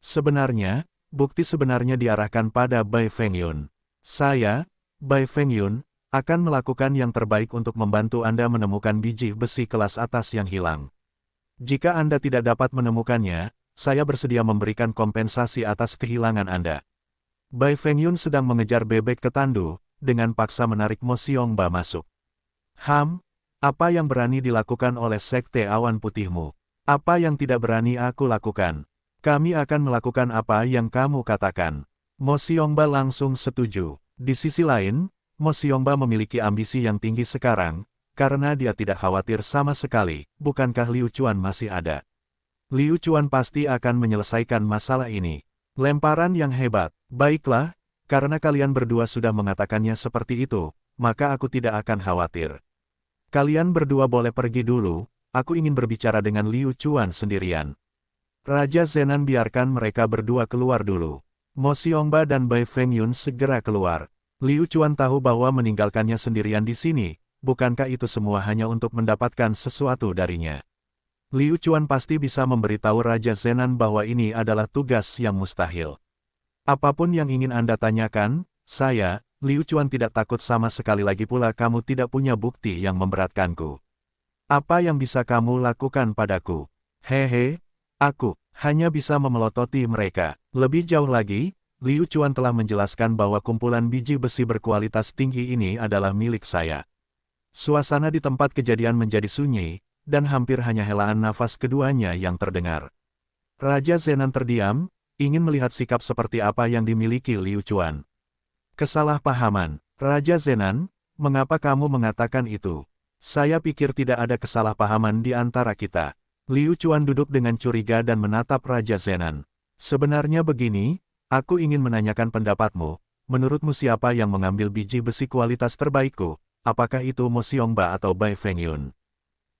Sebenarnya, bukti sebenarnya diarahkan pada Bai Fengyun. Saya, Bai Fengyun, akan melakukan yang terbaik untuk membantu Anda menemukan biji besi kelas atas yang hilang. Jika Anda tidak dapat menemukannya, saya bersedia memberikan kompensasi atas kehilangan Anda. Bai Fengyun sedang mengejar bebek ketandu, dengan paksa menarik Mo Xiongba masuk. Apa yang berani dilakukan oleh Sekte Awan Putihmu? Apa yang tidak berani aku lakukan? Kami akan melakukan apa yang kamu katakan. Mo Xiongba langsung setuju. Di sisi lain, Mo Xiongba memiliki ambisi yang tinggi sekarang, karena dia tidak khawatir sama sekali, bukankah Liu Chuan masih ada? Liu Chuan pasti akan menyelesaikan masalah ini. Lemparan yang hebat. Baiklah, karena kalian berdua sudah mengatakannya seperti itu, maka aku tidak akan khawatir. Kalian berdua boleh pergi dulu, aku ingin berbicara dengan Liu Chuan sendirian. Raja Zenan biarkan mereka berdua keluar dulu. Mo Xiongba dan Bai Fengyun segera keluar. Liu Chuan tahu bahwa meninggalkannya sendirian di sini, bukankah itu semua hanya untuk mendapatkan sesuatu darinya? Liu Chuan pasti bisa memberitahu Raja Zenan bahwa ini adalah tugas yang mustahil. Apapun yang ingin Anda tanyakan, saya, Liu Chuan tidak takut sama sekali, lagi pula kamu tidak punya bukti yang memberatkanku. Apa yang bisa kamu lakukan padaku? Hehe, aku hanya bisa memelototi mereka. Lebih jauh lagi, Liu Chuan telah menjelaskan bahwa kumpulan biji besi berkualitas tinggi ini adalah milik saya. Suasana di tempat kejadian menjadi sunyi, dan hampir hanya helaan nafas keduanya yang terdengar. Raja Zenan terdiam, ingin melihat sikap seperti apa yang dimiliki Liu Chuan. Kesalahpahaman. Raja Zenan, mengapa kamu mengatakan itu? Saya pikir tidak ada kesalahpahaman di antara kita. Liu Chuan duduk dengan curiga dan menatap Raja Zenan. Sebenarnya begini, aku ingin menanyakan pendapatmu. Menurutmu siapa yang mengambil biji besi kualitas terbaikku? Apakah itu Mo Xiongba atau Bai Fengyun?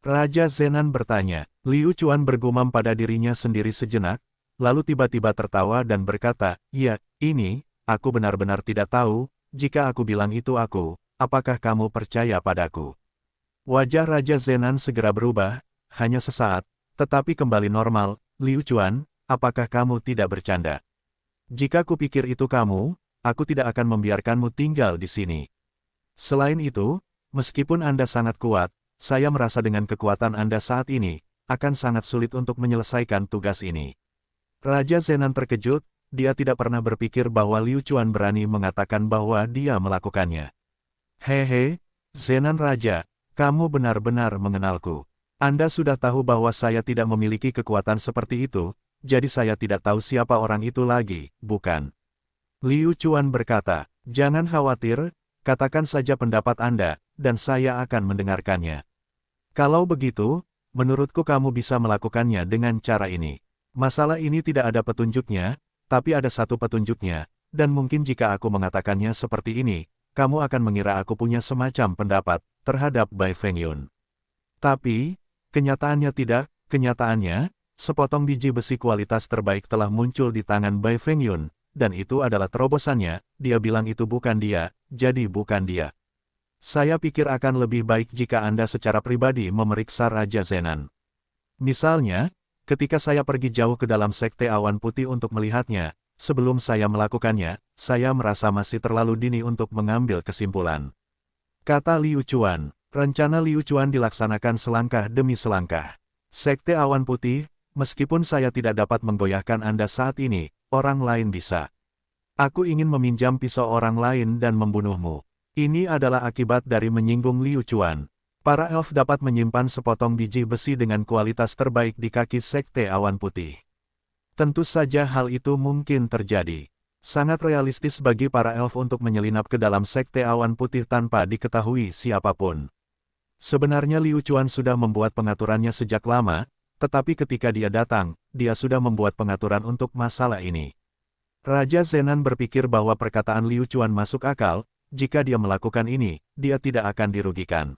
Raja Zenan bertanya. Liu Chuan bergumam pada dirinya sendiri sejenak, lalu tiba-tiba tertawa dan berkata, "Ya, ini... Aku benar-benar tidak tahu, jika aku bilang itu aku, apakah kamu percaya padaku?" Wajah Raja Zenan segera berubah, hanya sesaat, tetapi kembali normal. Liu Chuan, apakah kamu tidak bercanda? Jika kupikir itu kamu, aku tidak akan membiarkanmu tinggal di sini. Selain itu, meskipun Anda sangat kuat, saya merasa dengan kekuatan Anda saat ini, akan sangat sulit untuk menyelesaikan tugas ini. Raja Zenan terkejut. Dia tidak pernah berpikir bahwa Liu Chuan berani mengatakan bahwa dia melakukannya. Hehe, Zenan Raja, kamu benar-benar mengenalku. Anda sudah tahu bahwa saya tidak memiliki kekuatan seperti itu, jadi saya tidak tahu siapa orang itu lagi, bukan? Liu Chuan berkata, "Jangan khawatir, katakan saja pendapat Anda, dan saya akan mendengarkannya. Kalau begitu, menurutku kamu bisa melakukannya dengan cara ini. Masalah ini tidak ada petunjuknya, tapi ada satu petunjuknya, dan mungkin jika aku mengatakannya seperti ini, kamu akan mengira aku punya semacam pendapat terhadap Bai Fengyun. Tapi, kenyataannya tidak, kenyataannya, sepotong biji besi kualitas terbaik telah muncul di tangan Bai Fengyun, dan itu adalah terobosannya. Dia bilang itu bukan dia, jadi bukan dia. Saya pikir akan lebih baik jika Anda secara pribadi memeriksa Raja Zenan. Misalnya, ketika saya pergi jauh ke dalam Sekte Awan Putih untuk melihatnya, sebelum saya melakukannya, saya merasa masih terlalu dini untuk mengambil kesimpulan. Kata Liu Chuan, rencana Liu Chuan dilaksanakan selangkah demi selangkah. Sekte Awan Putih, meskipun saya tidak dapat menggoyahkan Anda saat ini, orang lain bisa. Aku ingin meminjam pisau orang lain dan membunuhmu. Ini adalah akibat dari menyinggung Liu Chuan. Para elf dapat menyimpan sepotong biji besi dengan kualitas terbaik di kaki Sekte Awan Putih. Tentu saja hal itu mungkin terjadi. Sangat realistis bagi para elf untuk menyelinap ke dalam Sekte Awan Putih tanpa diketahui siapapun. Sebenarnya Liu Chuan sudah membuat pengaturannya sejak lama, tetapi ketika dia datang, dia sudah membuat pengaturan untuk masalah ini. Raja Zenan berpikir bahwa perkataan Liu Chuan masuk akal, jika dia melakukan ini, dia tidak akan dirugikan.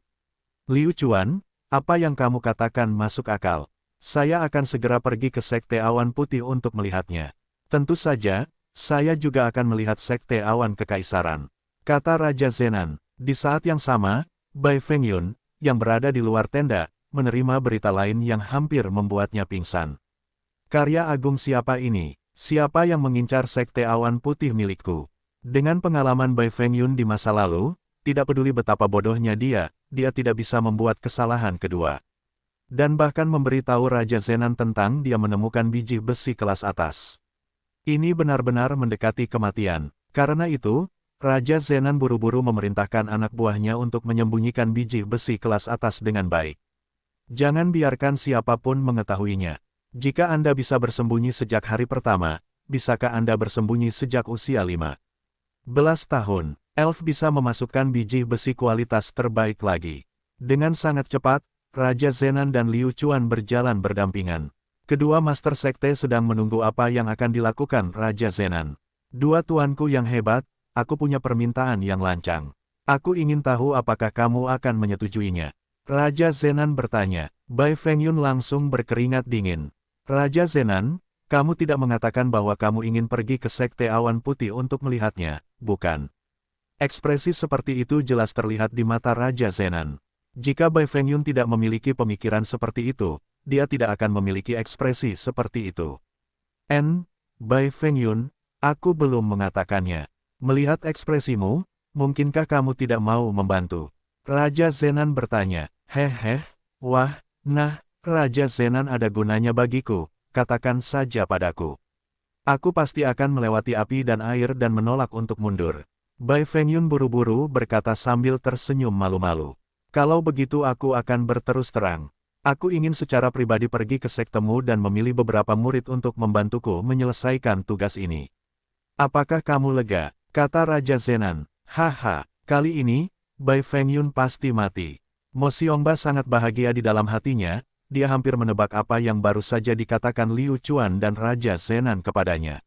Liu Chuan, apa yang kamu katakan masuk akal. Saya akan segera pergi ke Sekte Awan Putih untuk melihatnya. Tentu saja, saya juga akan melihat Sekte Awan Kekaisaran. Kata Raja Zenan. Di saat yang sama, Bai Fengyun, yang berada di luar tenda, menerima berita lain yang hampir membuatnya pingsan. Karya agung siapa ini? Siapa yang mengincar Sekte Awan Putih milikku? Dengan pengalaman Bai Fengyun di masa lalu, tidak peduli betapa bodohnya dia tidak bisa membuat kesalahan kedua. Dan bahkan memberitahu Raja Zenan tentang dia menemukan biji besi kelas atas. Ini benar-benar mendekati kematian. Karena itu, Raja Zenan buru-buru memerintahkan anak buahnya untuk menyembunyikan biji besi kelas atas dengan baik. Jangan biarkan siapapun mengetahuinya. Jika Anda bisa bersembunyi sejak hari pertama, bisakah Anda bersembunyi sejak usia 15 tahun? Elf bisa memasukkan biji besi kualitas terbaik lagi. Dengan sangat cepat, Raja Zenan dan Liu Chuan berjalan berdampingan. Kedua Master Sekte sedang menunggu apa yang akan dilakukan Raja Zenan. Dua tuanku yang hebat, aku punya permintaan yang lancang. Aku ingin tahu apakah kamu akan menyetujuinya. Raja Zenan bertanya. Bai Fengyun langsung berkeringat dingin. Raja Zenan, kamu tidak mengatakan bahwa kamu ingin pergi ke Sekte Awan Putih untuk melihatnya, bukan? Ekspresi seperti itu jelas terlihat di mata Raja Zenan. Jika Bai Fengyun tidak memiliki pemikiran seperti itu, dia tidak akan memiliki ekspresi seperti itu. Bai Fengyun, aku belum mengatakannya. Melihat ekspresimu, mungkinkah kamu tidak mau membantu? Raja Zenan bertanya. Wah, nah, Raja Zenan ada gunanya bagiku, katakan saja padaku. Aku pasti akan melewati api dan air dan menolak untuk mundur. Bai Fengyun buru-buru berkata sambil tersenyum malu-malu. Kalau begitu aku akan berterus terang. Aku ingin secara pribadi pergi ke sektemu dan memilih beberapa murid untuk membantuku menyelesaikan tugas ini. Apakah kamu lega? Kata Raja Zenan. Haha, kali ini, Bai Fengyun pasti mati. Mo Xiongba sangat bahagia di dalam hatinya, dia hampir menebak apa yang baru saja dikatakan Liu Chuan dan Raja Zenan kepadanya.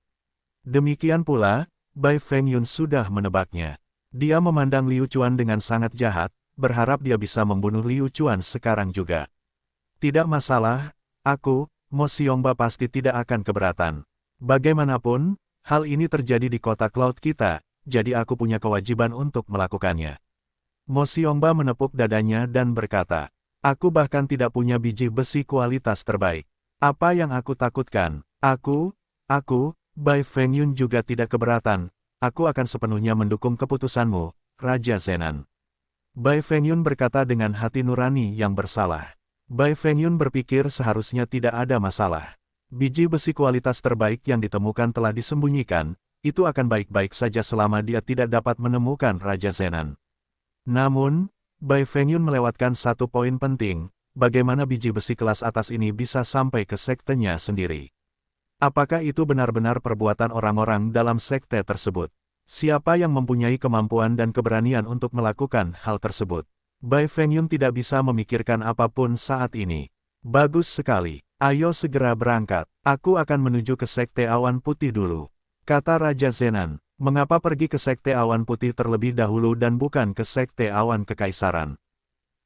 Demikian pula, Bai Fengyun sudah menebaknya. Dia memandang Liu Chuan dengan sangat jahat, berharap dia bisa membunuh Liu Chuan sekarang juga. Tidak masalah, aku, Mo Xiongba pasti tidak akan keberatan. Bagaimanapun, hal ini terjadi di kota Cloud kita, jadi aku punya kewajiban untuk melakukannya. Mo Xiongba menepuk dadanya dan berkata, aku bahkan tidak punya biji besi kualitas terbaik. Apa yang aku takutkan? Aku, Bai Fengyun juga tidak keberatan, aku akan sepenuhnya mendukung keputusanmu, Raja Zenan. Bai Fengyun berkata dengan hati nurani yang bersalah. Bai Fengyun berpikir seharusnya tidak ada masalah. Biji besi kualitas terbaik yang ditemukan telah disembunyikan, itu akan baik-baik saja selama dia tidak dapat menemukan Raja Zenan. Namun, Bai Fengyun melewatkan satu poin penting, bagaimana biji besi kelas atas ini bisa sampai ke sektenya sendiri. Apakah itu benar-benar perbuatan orang-orang dalam sekte tersebut? Siapa yang mempunyai kemampuan dan keberanian untuk melakukan hal tersebut? Bai Fengyun tidak bisa memikirkan apapun saat ini. Bagus sekali, ayo segera berangkat. Aku akan menuju ke Sekte Awan Putih dulu. Kata Raja Zenan. Mengapa pergi ke Sekte Awan Putih terlebih dahulu dan bukan ke Sekte Awan Kekaisaran?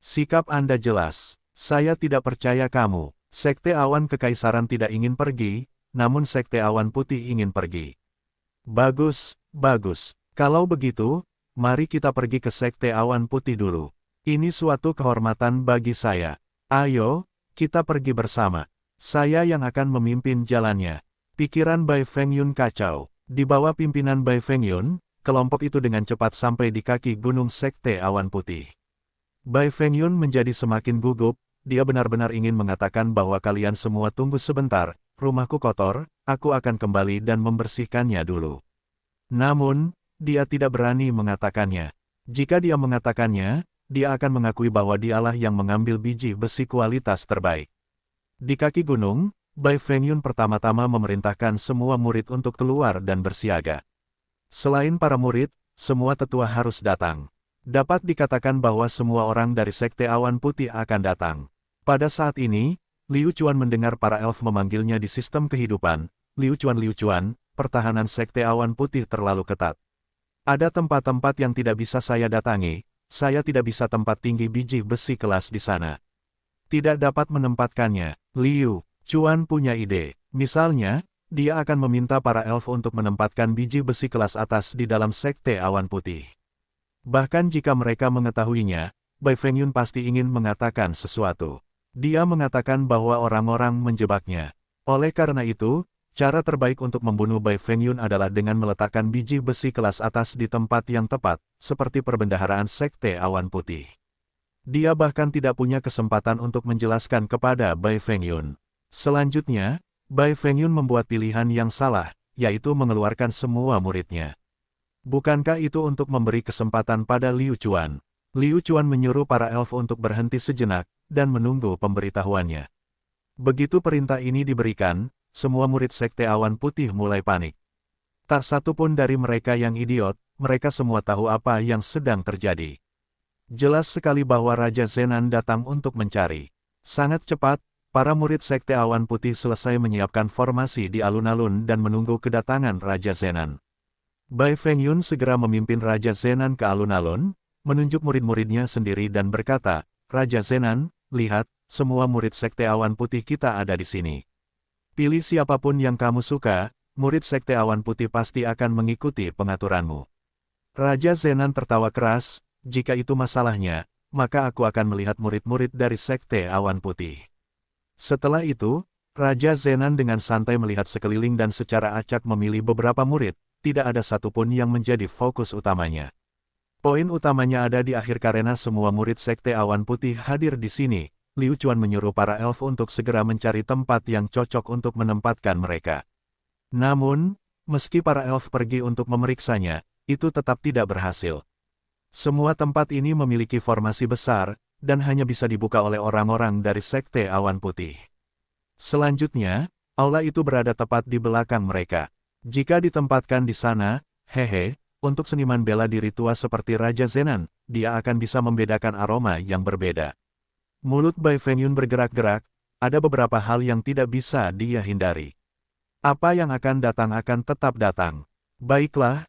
Sikap Anda jelas. Saya tidak percaya kamu. Sekte Awan Kekaisaran tidak ingin pergi, namun Sekte Awan Putih ingin pergi. Bagus, bagus. Kalau begitu, mari kita pergi ke Sekte Awan Putih dulu. Ini suatu kehormatan bagi saya. Ayo, kita pergi bersama. Saya yang akan memimpin jalannya. Pikiran Bai Fengyun kacau. Di bawah pimpinan Bai Fengyun, kelompok itu dengan cepat sampai di kaki gunung Sekte Awan Putih. Bai Fengyun menjadi semakin gugup, dia benar-benar ingin mengatakan bahwa kalian semua tunggu sebentar, rumahku kotor, aku akan kembali dan membersihkannya dulu. Namun, dia tidak berani mengatakannya. Jika dia mengatakannya, dia akan mengakui bahwa dialah yang mengambil biji besi kualitas terbaik. Di kaki gunung, Bai Fengyun pertama-tama memerintahkan semua murid untuk keluar dan bersiaga. Selain para murid, semua tetua harus datang. Dapat dikatakan bahwa semua orang dari Sekte Awan Putih akan datang. Pada saat ini, Liu Chuan mendengar para elf memanggilnya di sistem kehidupan. Liu Chuan, pertahanan Sekte Awan Putih terlalu ketat. Ada tempat-tempat yang tidak bisa saya datangi, saya tidak bisa tempat tinggi biji besi kelas di sana. Tidak dapat menempatkannya. Liu Chuan punya ide. Misalnya, dia akan meminta para elf untuk menempatkan biji besi kelas atas di dalam Sekte Awan Putih. Bahkan jika mereka mengetahuinya, Bai Fengyun pasti ingin mengatakan sesuatu. Dia mengatakan bahwa orang-orang menjebaknya. Oleh karena itu, cara terbaik untuk membunuh Bai Fengyun adalah dengan meletakkan biji besi kelas atas di tempat yang tepat, seperti perbendaharaan Sekte Awan Putih. Dia bahkan tidak punya kesempatan untuk menjelaskan kepada Bai Fengyun. Selanjutnya, Bai Fengyun membuat pilihan yang salah, yaitu mengeluarkan semua muridnya. Bukankah itu untuk memberi kesempatan pada Liu Chuan? Liu Chuan menyuruh para elf untuk berhenti sejenak, dan menunggu pemberitahuannya. Begitu perintah ini diberikan, semua murid Sekte Awan Putih mulai panik. Tak satu pun dari mereka yang idiot, mereka semua tahu apa yang sedang terjadi. Jelas sekali bahwa Raja Zenan datang untuk mencari. Sangat cepat, para murid Sekte Awan Putih selesai menyiapkan formasi di alun-alun dan menunggu kedatangan Raja Zenan. Bai Fengyun segera memimpin Raja Zenan ke alun-alun, menunjuk murid-muridnya sendiri dan berkata, "Raja Zenan, lihat, semua murid Sekte Awan Putih kita ada di sini. Pilih siapapun yang kamu suka, murid Sekte Awan Putih pasti akan mengikuti pengaturanmu." Raja Zenan tertawa keras, "Jika itu masalahnya, maka aku akan melihat murid-murid dari Sekte Awan Putih." Setelah itu, Raja Zenan dengan santai melihat sekeliling dan secara acak memilih beberapa murid, tidak ada satupun yang menjadi fokus utamanya. Poin utamanya ada di akhir karena semua murid Sekte Awan Putih hadir di sini. Liu Chuan menyuruh para elf untuk segera mencari tempat yang cocok untuk menempatkan mereka. Namun, meski para elf pergi untuk memeriksanya, itu tetap tidak berhasil. Semua tempat ini memiliki formasi besar, dan hanya bisa dibuka oleh orang-orang dari Sekte Awan Putih. Selanjutnya, aula itu berada tepat di belakang mereka. Jika ditempatkan di sana, untuk seniman bela diri tua seperti Raja Zenan, dia akan bisa membedakan aroma yang berbeda. Mulut Bai Fengyun bergerak-gerak, ada beberapa hal yang tidak bisa dia hindari. Apa yang akan datang akan tetap datang. Baiklah,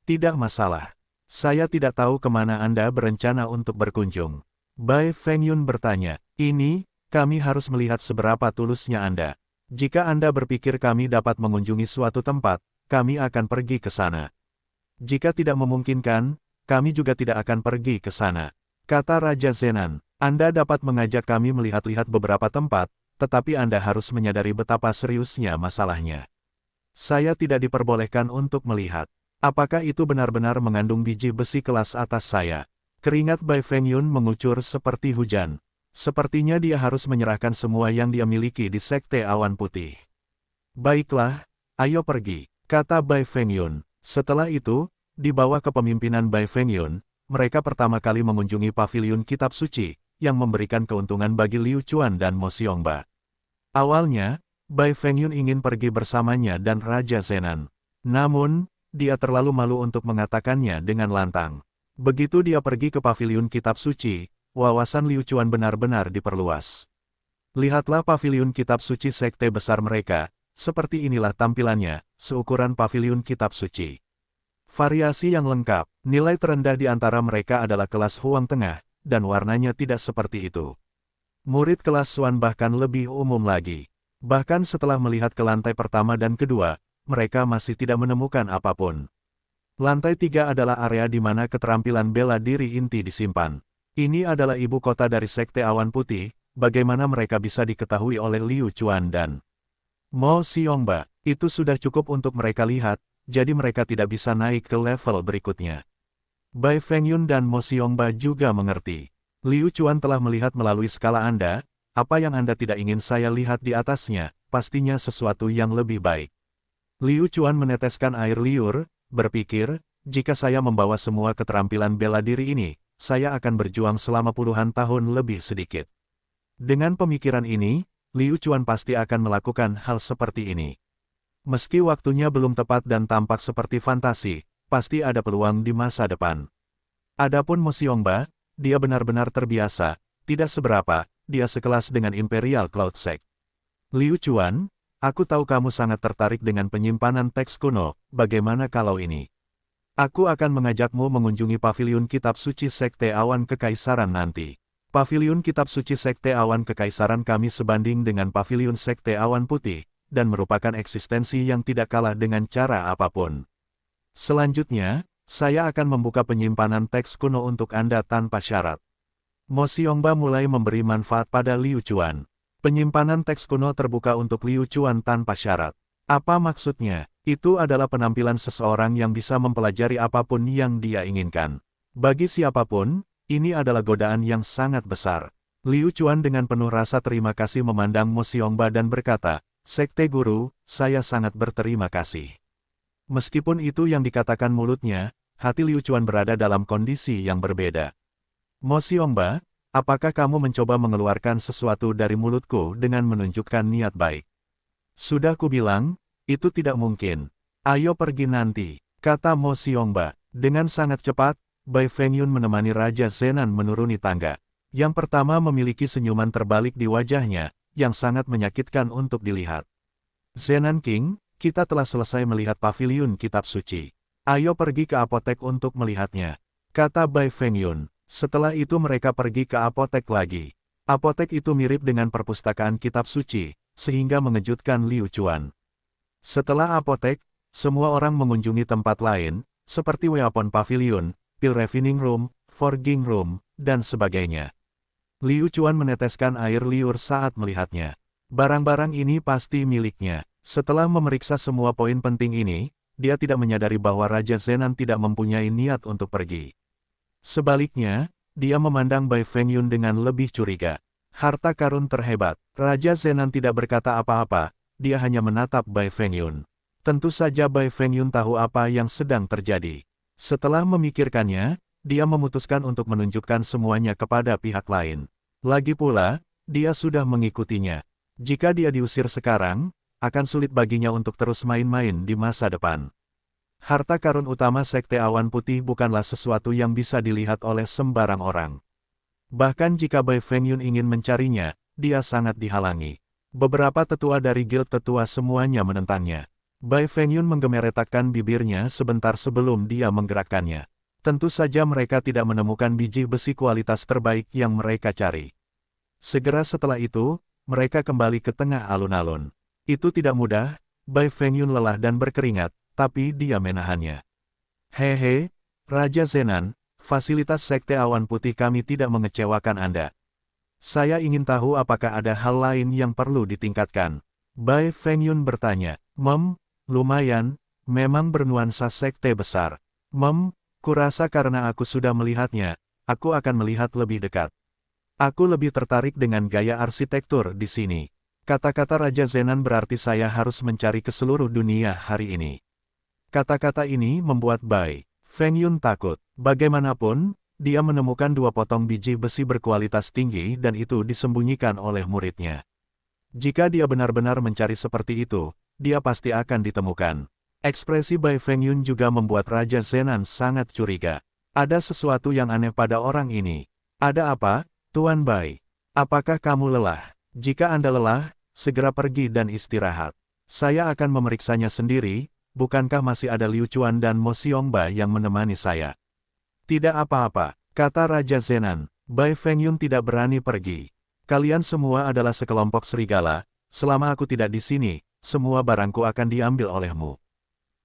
tidak masalah. Saya tidak tahu kemana Anda berencana untuk berkunjung. Bai Fengyun bertanya, "Ini, kami harus melihat seberapa tulusnya Anda. Jika Anda berpikir kami dapat mengunjungi suatu tempat, kami akan pergi ke sana. Jika tidak memungkinkan, kami juga tidak akan pergi ke sana," kata Raja Zenan. "Anda dapat mengajak kami melihat-lihat beberapa tempat, tetapi Anda harus menyadari betapa seriusnya masalahnya. Saya tidak diperbolehkan untuk melihat. Apakah itu benar-benar mengandung biji besi kelas atas saya?" Keringat Bai Fengyun mengucur seperti hujan. Sepertinya dia harus menyerahkan semua yang dia miliki di Sekte Awan Putih. "Baiklah, ayo pergi," kata Bai Fengyun. Setelah itu, di bawah kepemimpinan Bai Fengyun, mereka pertama kali mengunjungi paviliun kitab suci, yang memberikan keuntungan bagi Liu Chuan dan Mo Xiongba. Awalnya, Bai Fengyun ingin pergi bersamanya dan Raja Zenan. Namun, dia terlalu malu untuk mengatakannya dengan lantang. Begitu dia pergi ke paviliun kitab suci, wawasan Liu Chuan benar-benar diperluas. Lihatlah paviliun kitab suci sekte besar mereka, Seperti inilah tampilannya, seukuran paviliun kitab suci. Variasi yang lengkap, nilai terendah di antara mereka adalah kelas Huang Tengah, dan warnanya tidak seperti itu. Murid kelas Xuan bahkan lebih umum lagi. Bahkan setelah melihat ke lantai pertama dan kedua, mereka masih tidak menemukan apapun. Lantai 3 adalah area di mana keterampilan bela diri inti disimpan. Ini adalah ibu kota dari Sekte Awan Putih, bagaimana mereka bisa diketahui oleh Liu Chuan dan Mo Xiongba. Itu sudah cukup untuk mereka lihat, jadi mereka tidak bisa naik ke level berikutnya. Bai Fengyun dan Mo Xiongba juga mengerti. Liu Chuan telah melihat melalui skala Anda, apa yang Anda tidak ingin saya lihat di atasnya, pastinya sesuatu yang lebih baik. Liu Chuan meneteskan air liur, berpikir, jika saya membawa semua keterampilan bela diri ini, saya akan berjuang selama puluhan tahun lebih sedikit. Dengan pemikiran ini, Liu Chuan pasti akan melakukan hal seperti ini. Meski waktunya belum tepat dan tampak seperti fantasi, pasti ada peluang di masa depan. Adapun Mo Xiongba, dia benar-benar terbiasa, tidak seberapa, dia sekelas dengan Imperial Cloud Sect. Liu Chuan, aku tahu kamu sangat tertarik dengan penyimpanan teks kuno, bagaimana kalau ini? Aku akan mengajakmu mengunjungi paviliun kitab suci Sekte Awan Kekaisaran nanti. Paviliun kitab suci Sekte Awan Kekaisaran kami sebanding dengan paviliun Sekte Awan Putih, dan merupakan eksistensi yang tidak kalah dengan cara apapun. Selanjutnya, saya akan membuka penyimpanan teks kuno untuk Anda tanpa syarat. Mo Xiongba mulai memberi manfaat pada Liu Chuan. Penyimpanan teks kuno terbuka untuk Liu Chuan tanpa syarat. Apa maksudnya? Itu adalah penampilan seseorang yang bisa mempelajari apapun yang dia inginkan. Bagi siapapun, ini adalah godaan yang sangat besar. Liu Chuan dengan penuh rasa terima kasih memandang Mo Xiongba dan berkata, Sekte Guru, saya sangat berterima kasih. Meskipun itu yang dikatakan mulutnya, hati Liu Chuan berada dalam kondisi yang berbeda. Mo Xiongba, apakah kamu mencoba mengeluarkan sesuatu dari mulutku dengan menunjukkan niat baik? Sudah kubilang, itu tidak mungkin. Ayo pergi nanti, kata Mo Xiongba. Dengan sangat cepat, Bai Fengyun menemani Raja Zenan menuruni tangga. Yang pertama memiliki senyuman terbalik di wajahnya, yang sangat menyakitkan untuk dilihat. Zenan King, kita telah selesai melihat paviliun kitab suci. Ayo pergi ke apotek untuk melihatnya, kata Bai Fengyun. Setelah itu mereka pergi ke apotek lagi. Apotek itu mirip dengan perpustakaan kitab suci, sehingga mengejutkan Liu Chuan. Setelah apotek, semua orang mengunjungi tempat lain, seperti Weapon Pavilion, Pil Refining Room, Forging Room, dan sebagainya. Liu Chuan meneteskan air liur saat melihatnya. Barang-barang ini pasti miliknya. Setelah memeriksa semua poin penting ini, dia tidak menyadari bahwa Raja Zenan tidak mempunyai niat untuk pergi. Sebaliknya, dia memandang Bai Fengyun dengan lebih curiga. Harta karun terhebat. Raja Zenan tidak berkata apa-apa, dia hanya menatap Bai Fengyun. Tentu saja Bai Fengyun tahu apa yang sedang terjadi. Setelah memikirkannya, dia memutuskan untuk menunjukkan semuanya kepada pihak lain. Lagi pula, dia sudah mengikutinya. Jika dia diusir sekarang, akan sulit baginya untuk terus main-main di masa depan. Harta karun utama Sekte Awan Putih bukanlah sesuatu yang bisa dilihat oleh sembarang orang. Bahkan jika Bai Fengyun ingin mencarinya, dia sangat dihalangi. Beberapa tetua dari guild tetua semuanya menentangnya. Bai Fengyun menggemeretakkan bibirnya sebentar sebelum dia menggerakkannya. Tentu saja mereka tidak menemukan biji besi kualitas terbaik yang mereka cari. Segera setelah itu, mereka kembali ke tengah alun-alun. Itu tidak mudah, Bai Fengyun lelah dan berkeringat, tapi dia menahannya. Hehe, Raja Zenan, fasilitas Sekte Awan Putih kami tidak mengecewakan Anda. Saya ingin tahu apakah ada hal lain yang perlu ditingkatkan. Bai Fengyun bertanya. Lumayan, memang bernuansa sekte besar. Kurasa karena aku sudah melihatnya, aku akan melihat lebih dekat. Aku lebih tertarik dengan gaya arsitektur di sini. Kata-kata Raja Zenan berarti saya harus mencari ke seluruh dunia hari ini. Kata-kata ini membuat Bai Fengyun takut. Bagaimanapun, dia menemukan 2 potong biji besi berkualitas tinggi dan itu disembunyikan oleh muridnya. Jika dia benar-benar mencari seperti itu, dia pasti akan ditemukan. Ekspresi Bai Fengyun juga membuat Raja Zenan sangat curiga. Ada sesuatu yang aneh pada orang ini. Ada apa, Tuan Bai? Apakah kamu lelah? Jika Anda lelah, segera pergi dan istirahat. Saya akan memeriksanya sendiri, bukankah masih ada Liu Chuan dan Mo Xiongba yang menemani saya? Tidak apa-apa, kata Raja Zenan. Bai Fengyun tidak berani pergi. Kalian semua adalah sekelompok serigala, selama aku tidak di sini, semua barangku akan diambil olehmu.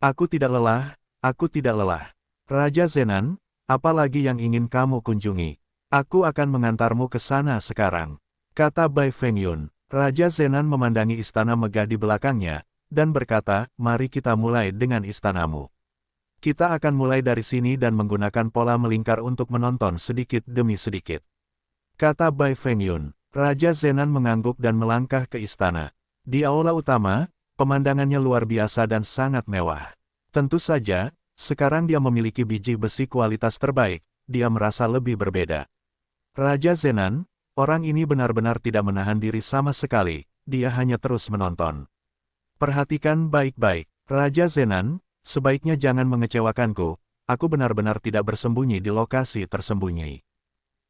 Aku tidak lelah, aku tidak lelah. Raja Zenan, apa lagi yang ingin kamu kunjungi? Aku akan mengantarmu ke sana sekarang, kata Bai Fengyun. Raja Zenan memandangi istana megah di belakangnya, dan berkata, mari kita mulai dengan istanamu. Kita akan mulai dari sini dan menggunakan pola melingkar untuk menonton sedikit demi sedikit. Kata Bai Fengyun. Raja Zenan mengangguk dan melangkah ke istana. Di aula utama, pemandangannya luar biasa dan sangat mewah. Tentu saja, sekarang dia memiliki biji besi kualitas terbaik, dia merasa lebih berbeda. Raja Zenan, orang ini benar-benar tidak menahan diri sama sekali, dia hanya terus menonton. Perhatikan baik-baik, Raja Zenan, sebaiknya jangan mengecewakanku, aku benar-benar tidak bersembunyi di lokasi tersembunyi.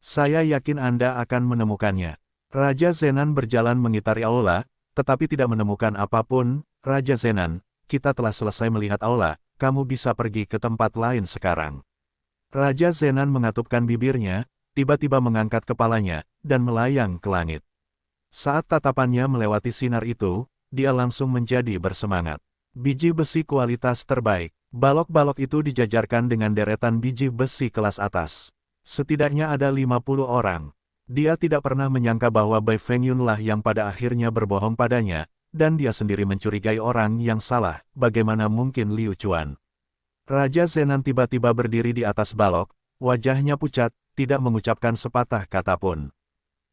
Saya yakin Anda akan menemukannya. Raja Zenan berjalan mengitari aula, tetapi tidak menemukan apapun. Raja Zenan, kita telah selesai melihat aula, kamu bisa pergi ke tempat lain sekarang. Raja Zenan mengatupkan bibirnya, tiba-tiba mengangkat kepalanya, dan melayang ke langit. Saat tatapannya melewati sinar itu, dia langsung menjadi bersemangat. Biji besi kualitas terbaik. Balok-balok itu dijajarkan dengan deretan biji besi kelas atas. Setidaknya ada 50 orang. Dia tidak pernah menyangka bahwa Bai Fengyun lah yang pada akhirnya berbohong padanya, dan dia sendiri mencurigai orang yang salah, bagaimana mungkin Liu Chuan. Raja Zenan tiba-tiba berdiri di atas balok, wajahnya pucat, tidak mengucapkan sepatah kata pun.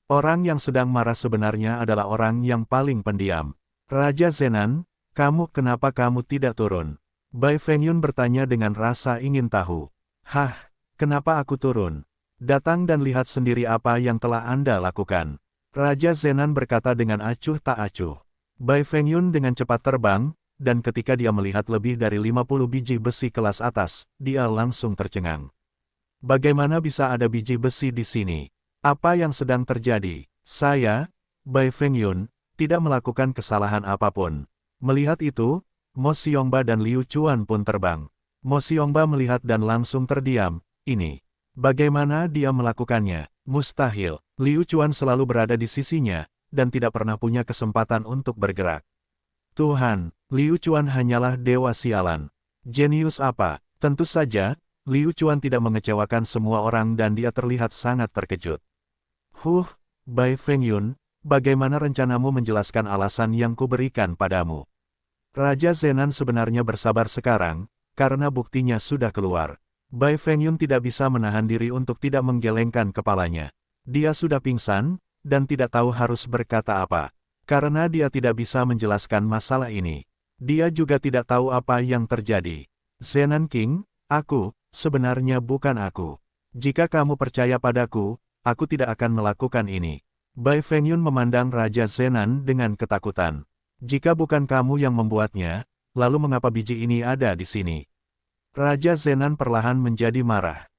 Orang yang sedang marah sebenarnya adalah orang yang paling pendiam. Raja Zenan, kenapa kamu tidak turun? Bai Fengyun bertanya dengan rasa ingin tahu. Hah, kenapa aku turun? Datang dan lihat sendiri apa yang telah Anda lakukan. Raja Zenan berkata dengan acuh tak acuh. Bai Fengyun dengan cepat terbang, dan ketika dia melihat lebih dari 50 biji besi kelas atas, dia langsung tercengang. Bagaimana bisa ada biji besi di sini? Apa yang sedang terjadi? Saya, Bai Fengyun, tidak melakukan kesalahan apapun. Melihat itu, Mo Xiongba dan Liu Chuan pun terbang. Mo Xiongba melihat dan langsung terdiam. Ini, bagaimana dia melakukannya? Mustahil. Liu Chuan selalu berada di sisinya, dan tidak pernah punya kesempatan untuk bergerak. Tuhan, Liu Chuan hanyalah dewa sialan. Jenius apa? Tentu saja, Liu Chuan tidak mengecewakan semua orang dan dia terlihat sangat terkejut. Bai Fengyun, bagaimana rencanamu menjelaskan alasan yang kuberikan padamu? Raja Zenan sebenarnya bersabar sekarang, karena buktinya sudah keluar. Bai Fengyun tidak bisa menahan diri untuk tidak menggelengkan kepalanya. Dia sudah pingsan, dan tidak tahu harus berkata apa. Karena dia tidak bisa menjelaskan masalah ini. Dia juga tidak tahu apa yang terjadi. Zenan King, sebenarnya bukan aku. Jika kamu percaya padaku, aku tidak akan melakukan ini. Bai Fengyun memandang Raja Zenan dengan ketakutan. Jika bukan kamu yang membuatnya, lalu mengapa biji ini ada di sini? Raja Zenan perlahan menjadi marah.